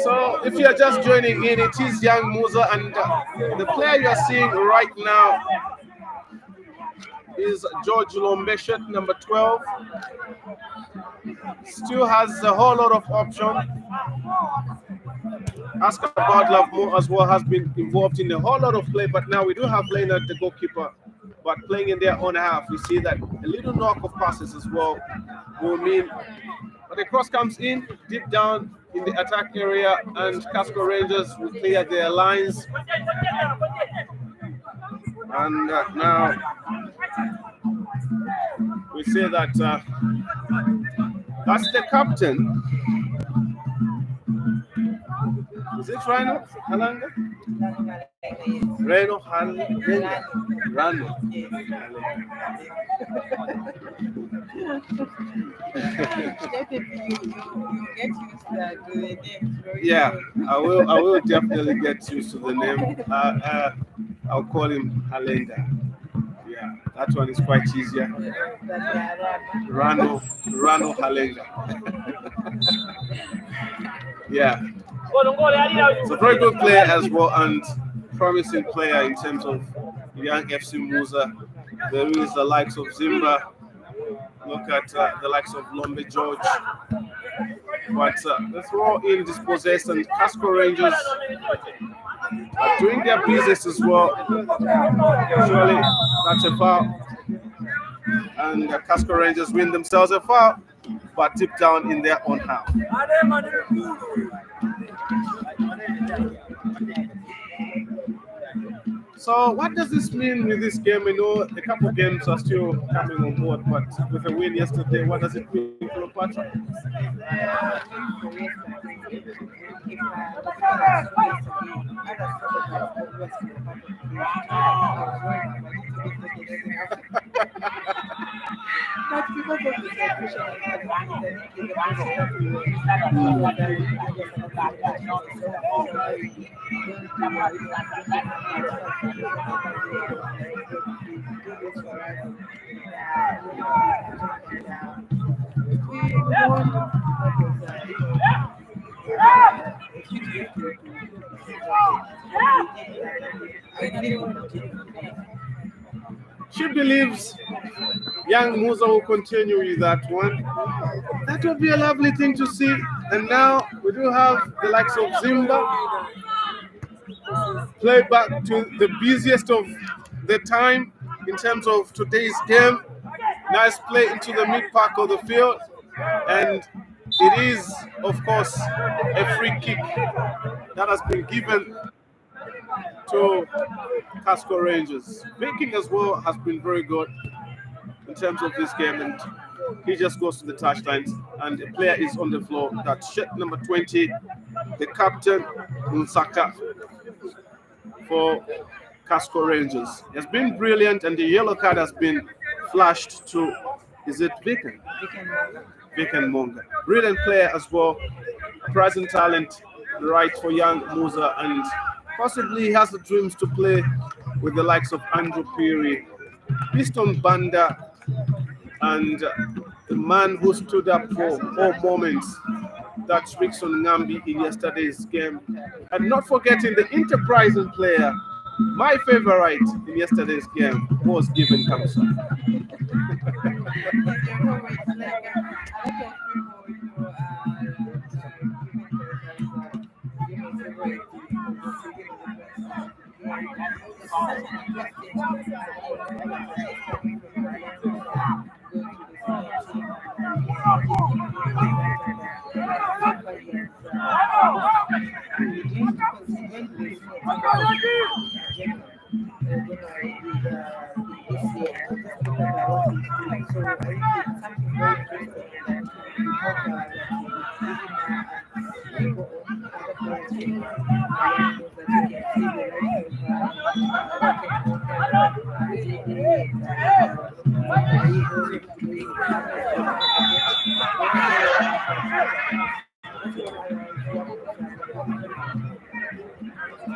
So if you are just joining in, it is young Muza, and the player you are seeing right now is George Lombeshet, number 12. Still has a whole lot of option. Oscar Badlove as well has been involved in a whole lot of play, but now we do have Leonard, the goalkeeper, but playing in their own half. We see that a little knock of passes as well will mean, but the cross comes in deep down in the attack area, and Kascol Rangers will clear their lines. And now we say that that's the captain. Is it Rhino Halanga? Reno Halanga. Rano. Yeah, I will definitely get used to the name. I'll call him Halanga. Yeah, that one is quite easier. Rano Halenga. Yeah. It's a very good player as well, and promising player in terms of young FC Muza. There is the likes of Zimba. Look at the likes of Lombe George. But the throw in dispossessed, and Kascol Rangers are doing their business as well. Surely that's a foul. And the Kascol Rangers win themselves a foul, but deep down in their own half. So what does this mean with this game? We know a couple of games are still coming on board, but with a win yesterday, what does it mean for Patrick? But because of the situation, She believes young Muza will continue with that one. That would be a lovely thing to see. And now we do have the likes of Zimba play back to the busiest of the time in terms of today's game. Nice play into the mid park of the field. And it is, of course, a free kick that has been given to Kascol Rangers. Baking as well has been very good in terms of this game, and he just goes to the touchlines, and the player is on the floor. That's shirt number 20, the captain, Nsaka, for Kascol Rangers. He has been brilliant, and the yellow card has been flashed to, is it Viken? Viken Monga. Brilliant player as well, present talent, right for young Muza, and possibly he has the dreams to play with the likes of Andrew Peary, Piston Banda, and the man who stood up for all moments, that's Rickson Ngambi in yesterday's game. And not forgetting the enterprising player, my favorite in yesterday's game, was given Kamsa.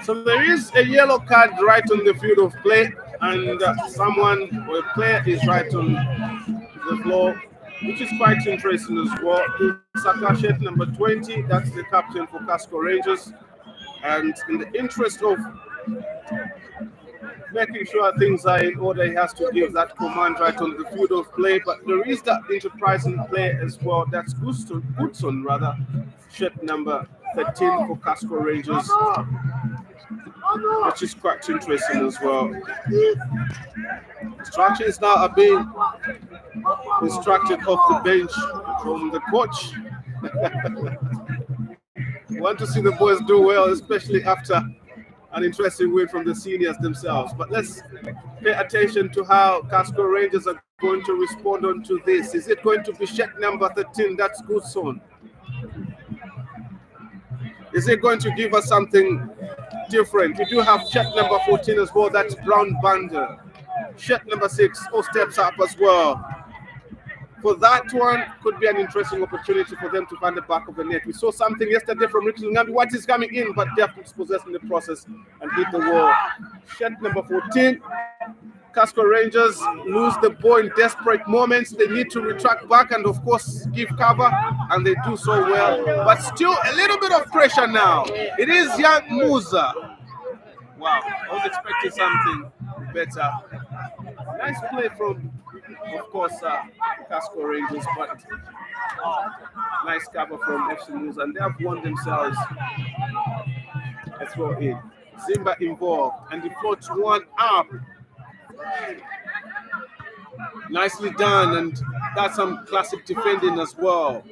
So there is a yellow card right on the field of play, and someone or a player is right on the floor, which is quite interesting as well. Saka shirt number 20, that's the captain for Kascol Rangers. And in the interest of making sure things are in order, he has to give that command right on the field of play. But there is that enterprising play as well. That's Goodson rather, shirt number 13 for Kascol Rangers, which is quite interesting as well. Instructions now are being instructed off the bench from the coach. We want to see the boys do well, especially after an interesting win from the seniors themselves. But let's pay attention to how Kascol Rangers are going to respond on to this. Is it going to be shirt number 13? That's Goodson. Is it going to give us something different? We do have shirt number 14 as well. That's Brown Bander. Shirt number 6 all steps up as well. For that one, could be an interesting opportunity for them to find the back of the net. We saw something yesterday from Richard Ngambi. What is coming in, but they have to dispossess in the process and hit the wall. Shirt number 14. Kascol Rangers lose the ball in desperate moments. They need to retract back and, of course, give cover, and they do so well. But still a little bit of pressure now. It is young Muza. Wow, I was expecting something better. Nice play from, of course, Kascol Rangers, but nice cover from FC Muza, and they have won themselves a throw in. Zimba involved, and he floats one up. Nicely done, and that's some classic defending as well.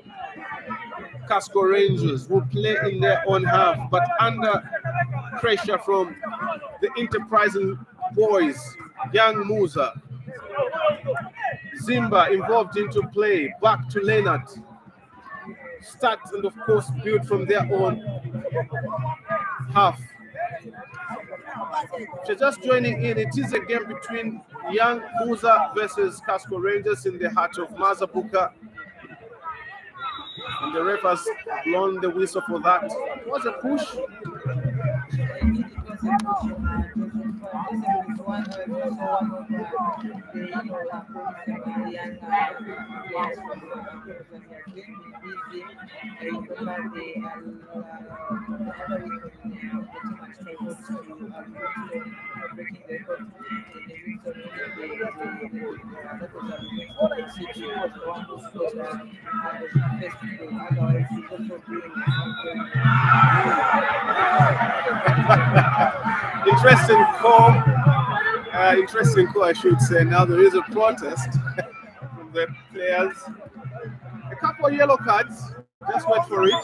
Kascol Rangers will play in their own half, but under pressure from the enterprising boys, young Muza. Zimba involved into play, back to Leonard. Start and of course build from their own half. So just joining in, it is a game between young Muza versus Kascol Rangers in the heart of Mazabuka. And the ref has blown the whistle for that. It was a push. Interesting call, I should say. Now there is a protest from the players. A couple of yellow cards. Just wait for it.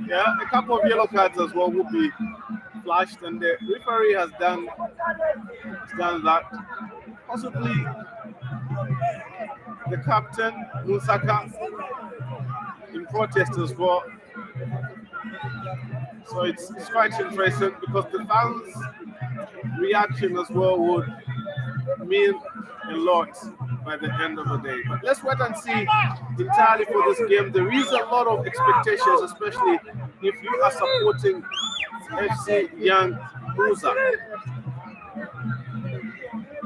Yeah, a couple of yellow cards as well will be flashed, and the referee has done that. Possibly the captain, Musaka, in protest as well. So it's quite interesting because the fans' reaction as well would mean a lot by the end of the day. But let's wait and see entirely for this game. There is a lot of expectations, especially if you are supporting FC Young Muza.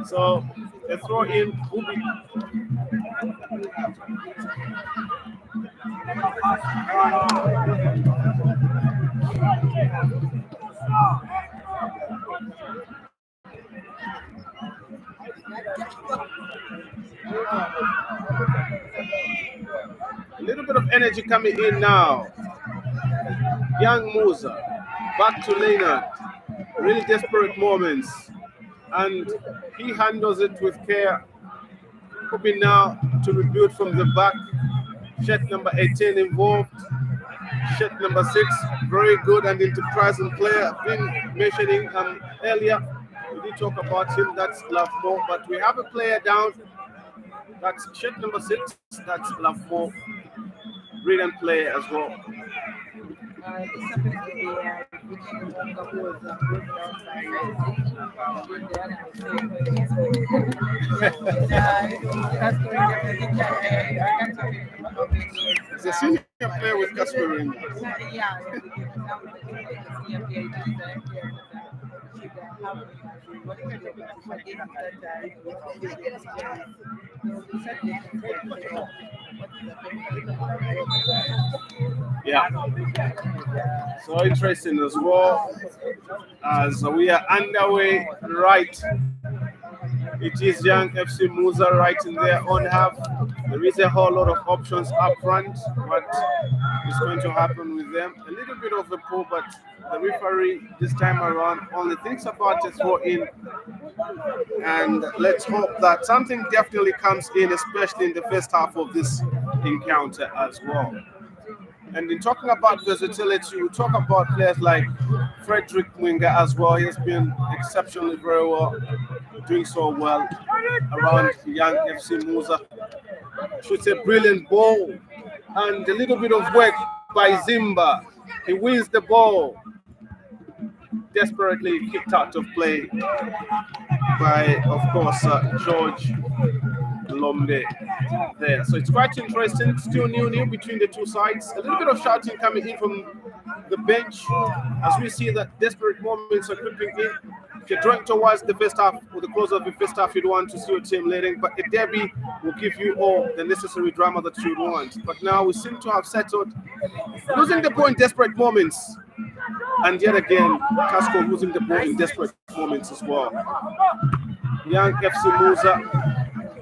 So a throw in will be a little bit of energy coming in now. Young Muza, back to Leonard. really desperate moments, and he handles it with care. Hoping now to rebuild from the back. Shed number 18 involved. Shed number 6, very good and enterprising player. Been mentioning earlier. We did talk about him. That's Lovemore, but we have a player down. That's shed number 6. That's Lovemore. Brilliant player as well. This happens to be Division who was brought down by Kascol definitely I can't tell you how many years. He's a senior player with Kascol Rangers. Yeah, because now the senior player is should have whatever the opportunity that Yeah. So interesting as well as we are underway right. It is young FC Muza right in their own half. There is a whole lot of options up front. What is going to happen with them? A little bit of a pull, but the referee this time around only thinks about a throw in. And let's hope that something definitely comes in, especially in the first half of this encounter as well. And in talking about versatility, we talk about players like Frederick Mwinga as well. He has been exceptionally very well, doing so well around young FC Muza. Shoots a brilliant ball and a little bit of work by Zimba. He wins the ball. Desperately kicked out of play by, of course, George Lombe there. So it's quite interesting. Still new between the two sides. A little bit of shouting coming in from the bench as we see that desperate moments are creeping in. If you're drawing towards the first half or the close of the first half, you'd want to see your team leading, but a derby will give you all the necessary drama that you'd want. But now we seem to have settled, losing the ball in desperate moments. And yet again, Kascol losing the ball in desperate moments as well. Young FC Muza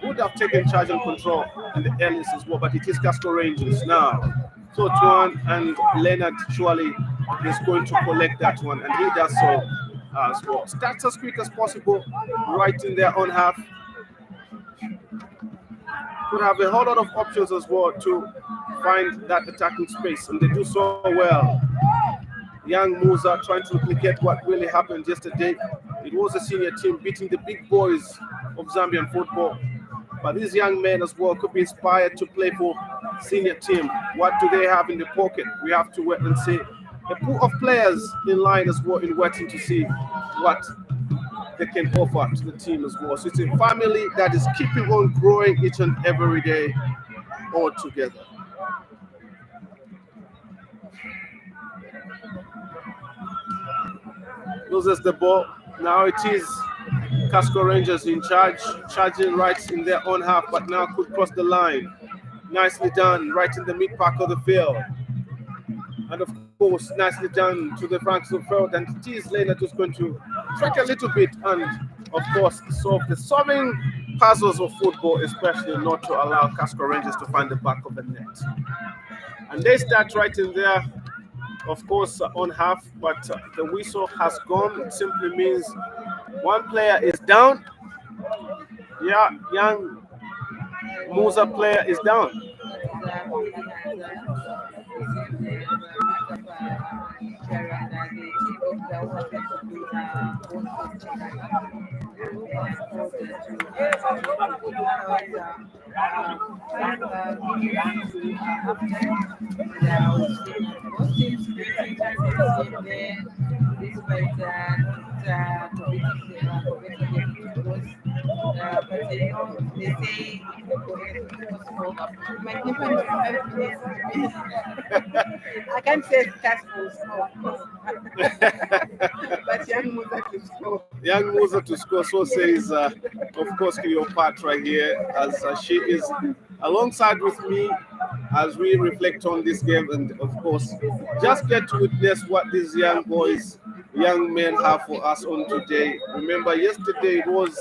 would have taken charge and control in the earliest as well, but it is Kascol Rangers now. So Tuan and Leonard surely is going to collect that one, and he does so as well. Starts as quick as possible, right in their own half. Could have a whole lot of options as well to find that attacking space, and they do so well. Young Muza trying to replicate what really happened yesterday. It was a senior team beating the big boys of Zambian football. But these young men as well could be inspired to play for senior team. What do they have in the pocket? We have to wait and see. A pool of players in line as well, in waiting to see what they can offer to the team as well. So it's a family that is keeping on growing each and every day all together. Loses the ball. Now it is Kascol Rangers in charge, charging right in their own half, but now could cross the line. Nicely done, right in the mid pack of the field. And of course, nicely done to the flanks of the field. And it is Leonard who's going to track a little bit and, of course, solve the solving puzzles of football, especially not to allow Kascol Rangers to find the back of the net. And they start right in there. Of course, on half, but the whistle has gone. It simply means one player is down. Yeah, young Muza player is down. I can't say Kascol score, but young Muza to score. Young Muza to score, so says, of course, Cleopatra here, as she is alongside with me as we reflect on this game and, of course, just get to witness what these young boys, young men have for us on today. Remember, yesterday it was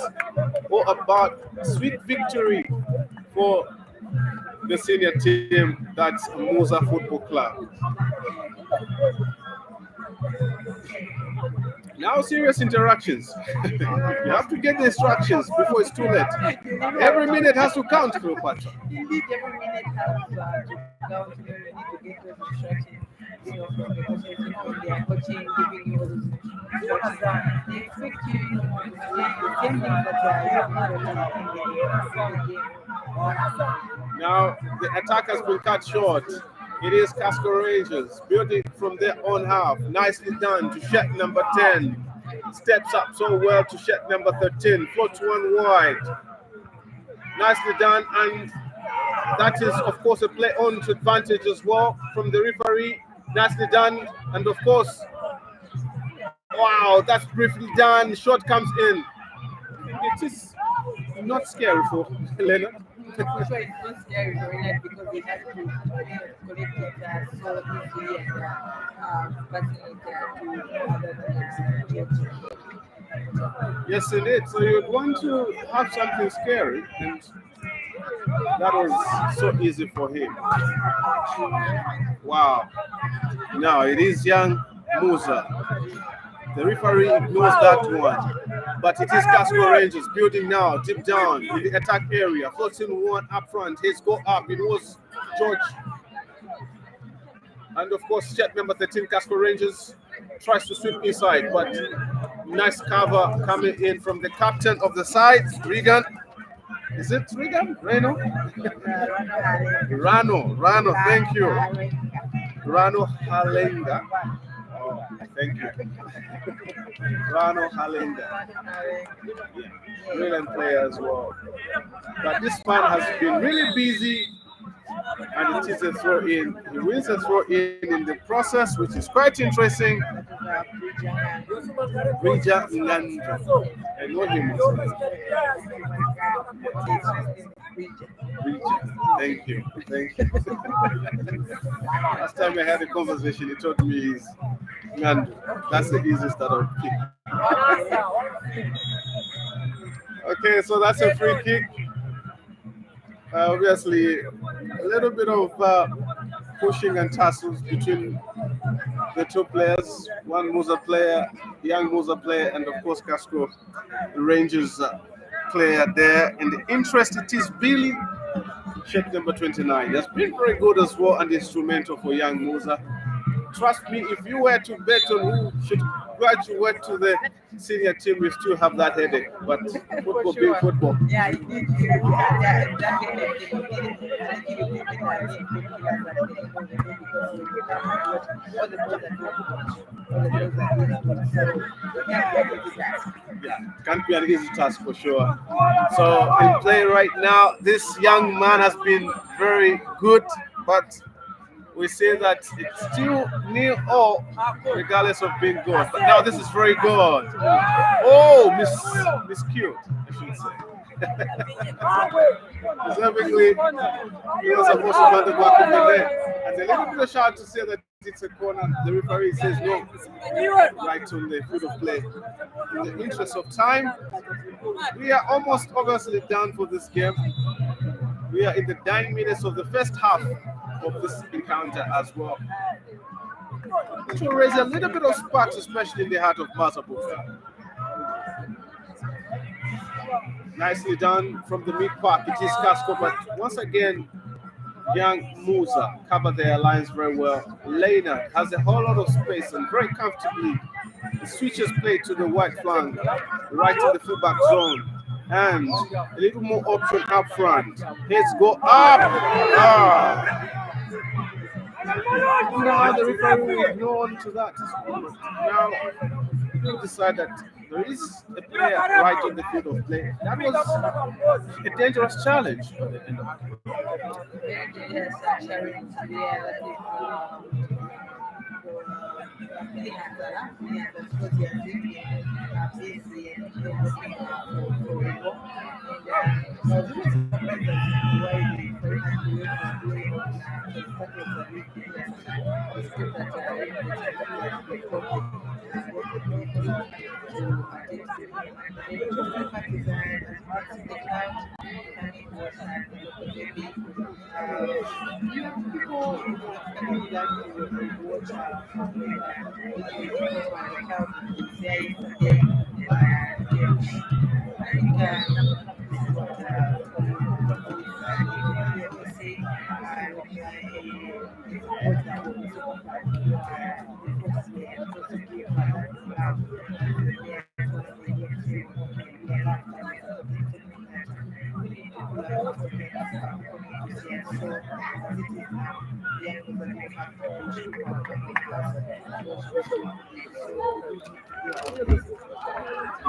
all about sweet victory for the senior team, that's Muza Football Club. Now serious interactions. You have to get the instructions before it's too late. Every minute has to count, Cleopatra. Indeed, every minute has to count. You need to get those instructions. From the coaches, when they are coaching, giving you all those instructions. They expect you, to say the same thing that you have not done in the game. Now the attack has been cut short. It is Kascol Rangers building from their own half. Nicely done to Shet number 10. Steps up so well to Shet number 13. Floats one wide. Nicely done, and that is of course a play on to advantage as well from the referee. Nicely done, and of course, wow, that's briefly done. Shot comes in. It is not scary for Leonard. For sure, it's not scary for Renat because they have to collect it so easily and passing it to other judges. Yes, indeed. So you'd want to have something scary, and that was so easy for him. Wow. Now it is young Muza. The referee ignores that one. But it is Kascol Rangers building now, deep down in the attack area. Floating one up front. He's go up. It was George. And of course, Shet number 13, Kascol Rangers, tries to sweep inside. But nice cover coming in from the captain of the side, Regan. Is it Regan? Rano? Rano, thank you. Rano Halenga. Oh, thank you. Rano Halenga. Brilliant player as well. But this man has been really busy, and it is a throw in. He wins a throw in the process, which is quite interesting. Rija Ngando. I know him. Rija. Thank you. Thank you. Last time I had a conversation, he told me he's Ngando. That's the easiest that I'll pick. Okay, so that's a free kick. Obviously, a little bit of pushing and tussles between the two players. One Muza player, young Muza player, and of course Kascol Rangers player there. And the interest it is Billy, check number 29. That's been very good as well and instrumental for young Muza. Trust me, if you were to bet on who should graduate to the senior team, we still have that headache. But football being football. Yeah, it did. Yeah, can't be an easy task for sure. So in play right now, this young man has been very good, but we say that it's still near all, regardless of being good. But now this is very good. Oh, miscued, I should say. Deservingly, he was supposed to run the back of the net. And a little bit of shout to say that it's a corner. The referee says no, right on the field of play. In the interest of time, we are almost obviously done for this game. We are in the 9 minutes of the first half of this encounter as well. It will raise a little bit of sparks, especially in the heart of Mazabuka. Nicely done from the mid park. It is Kascol, but once again, young Muza cover their lines very well. Lena has a whole lot of space and very comfortably the switches play to the right flank, right in the fullback zone. And a little more option up front. Heads go up. Now the referee will go on to that. Now we'll decide that there is a player right on the field of play. That was a dangerous challenge at the end of people coming that to watch football because my account is there yesterday. I think this is what people say. What that will be so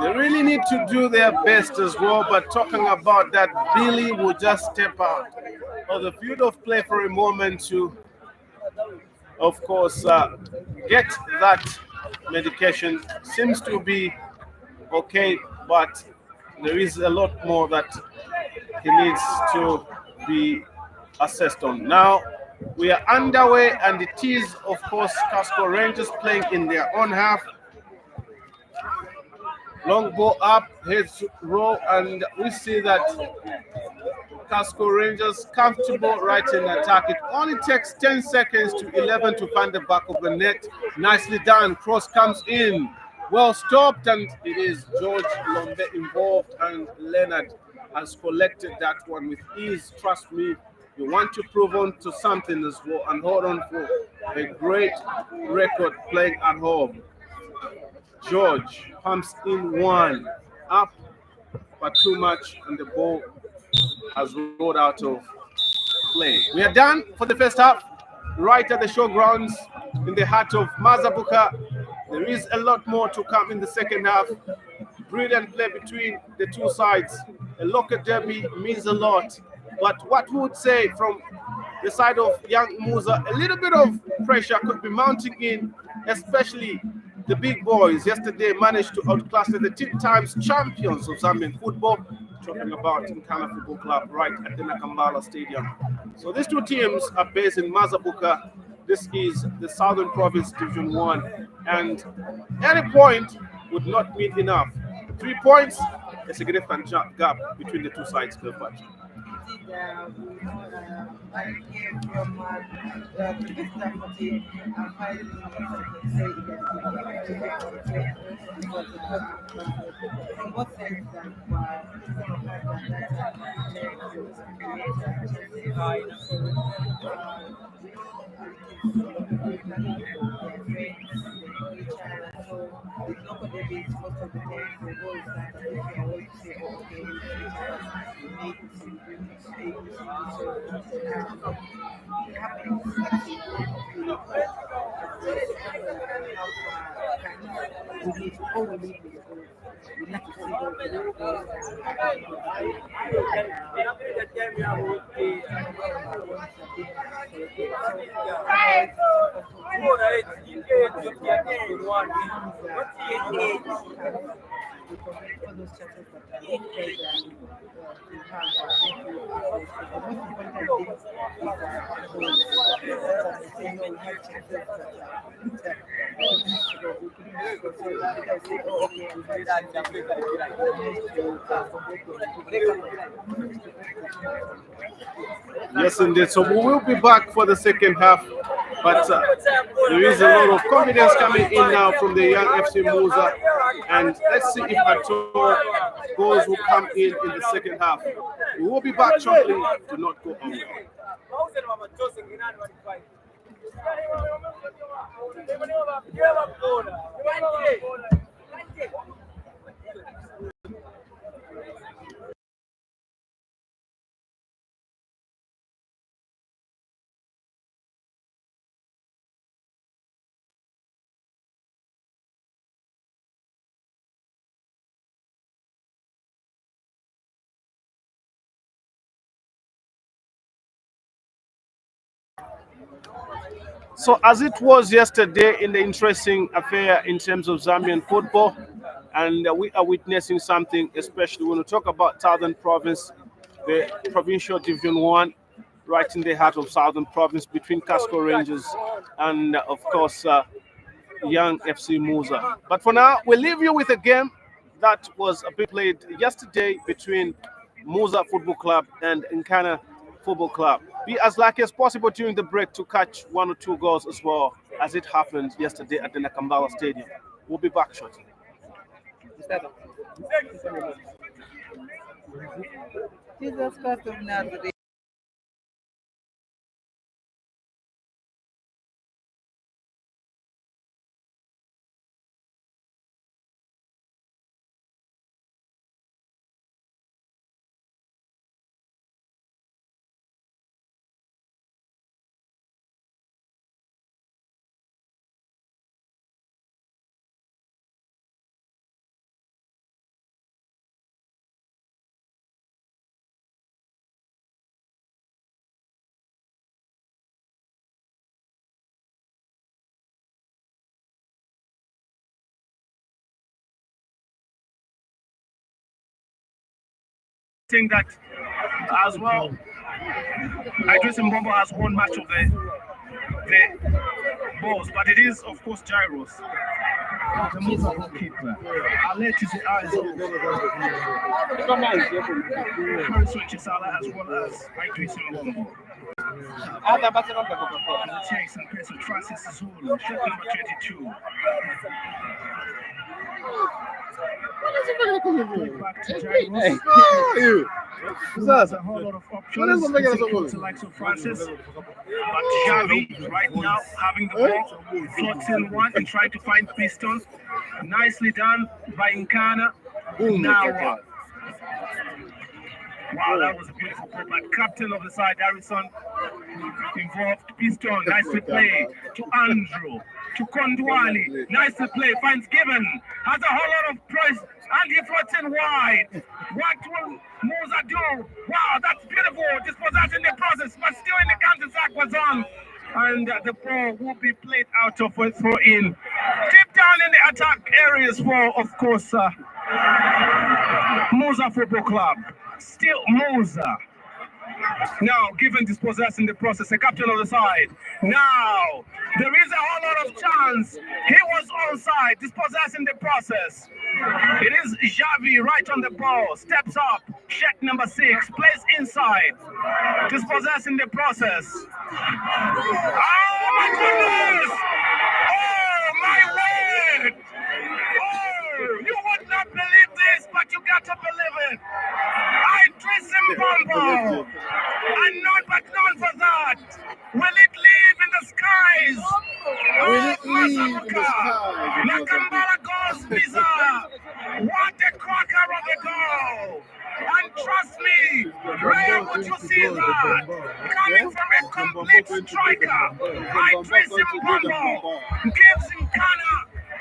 They really need to do their best as well, but talking about that, Billy will just step out of the field of play for a moment to, of course, get that medication. Seems to be okay, but there is a lot more that he needs to be assessed on. Now we are underway, and it is, of course, Kascol Rangers playing in their own half. Long ball up, heads roll, and we see that Kascol Rangers comfortable right in attack. It only takes 10 seconds to 11 to find the back of the net. Nicely done. Cross comes in. Well stopped, and it is George Lombe involved, and Leonard has collected that one with ease. Trust me, you want to prove on to something as well and hold on for a great record playing at home. George pumps in one, up, but too much, and the ball has rolled out of play. We are done for the first half, right at the showgrounds in the heart of Mazabuka. There is a lot more to come in the second half. Brilliant play between the two sides. A local derby means a lot. But what we would say from the side of young Muza, a little bit of pressure could be mounting in, especially the big boys. Yesterday managed to outclass the 10 times champions of Zambian football, talking about Nkana Football Club right at the Nakambala Stadium. So these two teams are based in Mazabuka. This is the Southern Province Division 1, and any point would not mean enough. 3 points, a significant gap between the two sides. indeed, I hear from the staff of the 5 minutes, say from both sides Yes, indeed. So we will be back for the second half, but there is a lot of confidence coming in now from the young FC Muza, and let's see if at all goals will come in the second half. We will be back shortly. Do not go away. So as it was yesterday in the interesting affair in terms of Zambian football, and we are witnessing something, especially when we talk about Southern Province, the Provincial Division 1, right in the heart of Southern Province between Kascol Rangers and, of course, young FC Muza. But for now, we'll leave you with a game that was a bit played yesterday between Muza Football Club and Nkana Football Club. be as lucky as possible during the break to catch 1 or 2 goals as well as it happened yesterday at the Nakambala Stadium. We'll be back shortly. Jesus Christ of Nazareth. Think that as well, Idris Mbombo has won much of the balls, but it is of course gyros. The Muza goalkeeper. I'll let you see eyes on Harrison Chisala as well as Idris Mbombo. Chase and pace with Francis Zulu, shot number 22. Back to gyros. There's a whole lot of options. The likes of Francis, but Xavi right now having the ball, floats in one and trying to find Piston. Nicely done by Nkana. Now, wow, that was a beautiful put by captain of the side, Harrison. Involved Piston, nicely played to Andrew, to Kondwani, nicely played, finds Given, has a whole lot of press, and he floats in wide. What will Muza do? Wow, that's beautiful, dispossessing the process, but still in the counter sack was on. And the ball will be played out of a throw in. Deep down in the attack areas for, of course, Muza Football Club. Still Muza. Now, given dispossessed in the process, a captain on the side. Now, there is a whole lot of chance. He was onside, dispossessed in the process. It is Xavi right on the ball, steps up, check number 6, plays inside, dispossessed in the process. Oh my goodness! Oh my word! Oh, you would not believe this, but you got to believe it. Idris Mbombo, and not but known for that. Will it live in the skies? Oh, Masamuka. Nakambala goes bizarre. What a cracker of a goal. And trust me, where would you see that? Coming from a complete striker, Idris Mbombo gives Nkana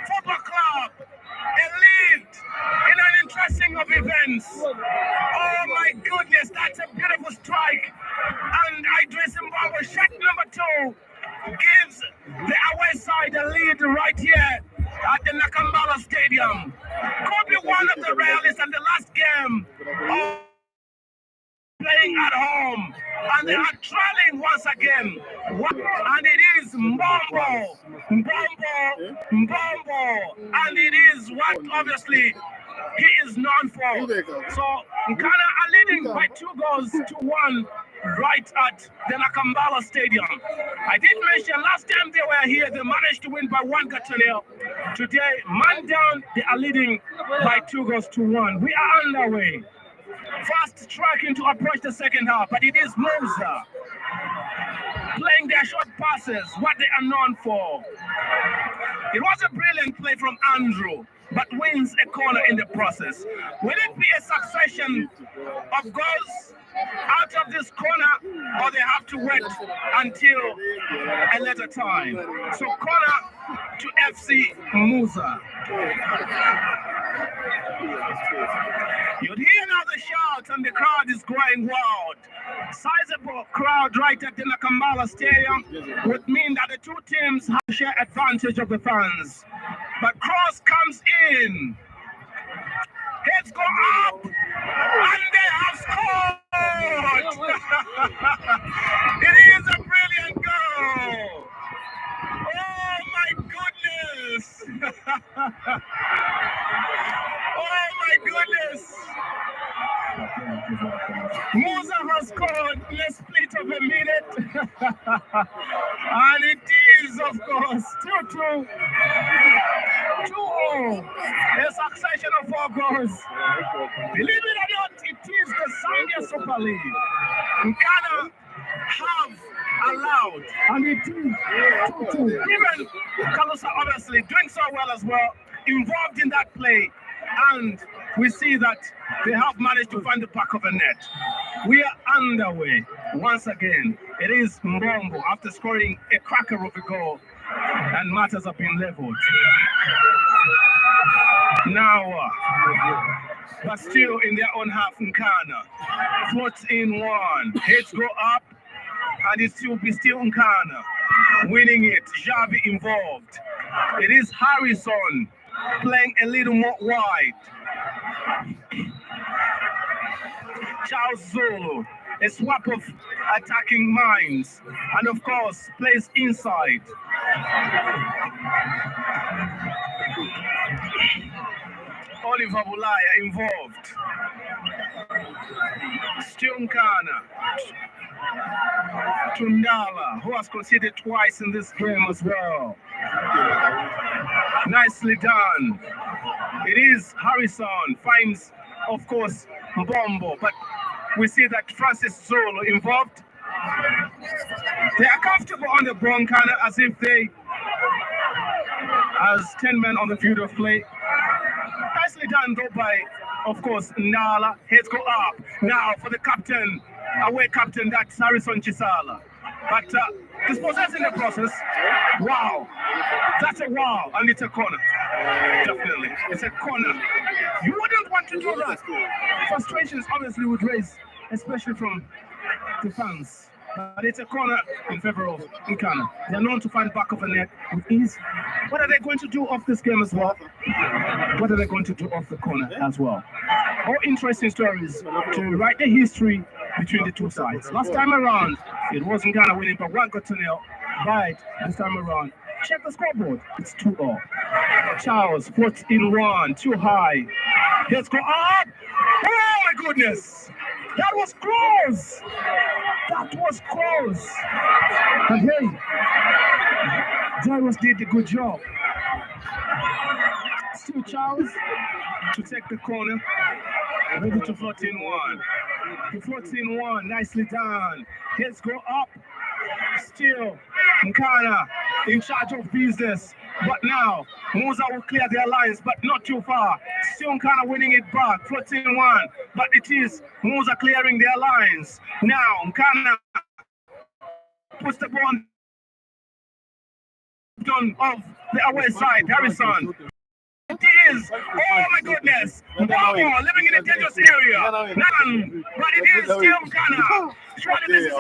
Football Club a lead in an interesting of events. Oh my goodness, that's a beautiful strike. And Idris Mbombo, shot number 2, gives the away side a lead right here at the Nakambala Stadium. Could be one of the rarest and the last game of playing at home. And they are trailing once again. And it is Mbombo. And it is what obviously he is known for. So Nkana are leading by 2-1 right at the Nakambala Stadium. I did mention last time they were here, they managed to win by 1-0. Today, man down, they are leading by 2-1. We are underway. Fast striking to approach the second half, but it is Muza playing their short passes, what they are known for. It was a brilliant play from Andrew, but wins a corner in the process. Will it be a succession of goals out of this corner, or they have to wait until a later time? So corner to FC Muza. You'd hear now the shouts and the crowd is growing wild. Sizable crowd right at the Nakambala Stadium would mean that the two teams have to share advantage of the fans. But cross comes in. Heads go up and they have scored. It is a brilliant goal. Oh my goodness. Oh my goodness. Muza has scored in a split of a minute. And it is, of course, 2-2. 2-0. A succession of 4 goals. Believe it or not, it is the Zambia Super League. Ghana have allowed, and it is 2-2. Even Kalusa obviously doing so well as well, involved in that play. And we see that they have managed to find the back of the net. We are underway once again. It is Mbombo after scoring a cracker of a goal, and matters have been leveled. Now, but still in their own half, Nkana floats in one, heads go up, and it still be still Nkana winning it. Javi involved. It is Harrison playing a little more wide. Charles Zulu, a swap of attacking minds, and of course plays inside. Oliver Bulaya involved. Still Nkana. Tundala, who has conceded twice in this game as well. Nicely done. It is Harrison, finds, of course, Mbombo, but we see that Francis Zulu involved. They are comfortable on the ball, kind of as if they, as 10 men on the field of play. Nicely done though by, of course, Nala. Heads go up. Now for the captain, away captain, that's Harrison Chisala. But dispossessing the process. Wow. That's a wow. And it's a corner. Definitely. It's a corner. You wouldn't want to do that. Frustrations obviously would raise, especially from the fans. But it's a corner in favor of Nkana. They're known to find back of the net with ease. What are they going to do off this game as well? What are they going to do off the corner as well? All interesting stories to write the history between the two sides. Last time around, it wasn't Ghana winning, but 1-0. Right, this time around, check the scoreboard. It's 2-0. Charles puts in one, too high. Let's go up. Oh my goodness! That was close! That was close! And hey, Jairus did a good job. Still Charles to take the corner. Ready to float in one. He floats in one, nicely done. Heads go up. Still Nkana in charge of business. But now, Muza will clear their lines, but not too far. Still Nkana winning it back, floating one. But it is Muza clearing their lines. Now, Nkana puts the ball of the away side. Harrison. It is, oh my goodness, Mbombo living in a dangerous area. None, but it is still Nkana. Surely this is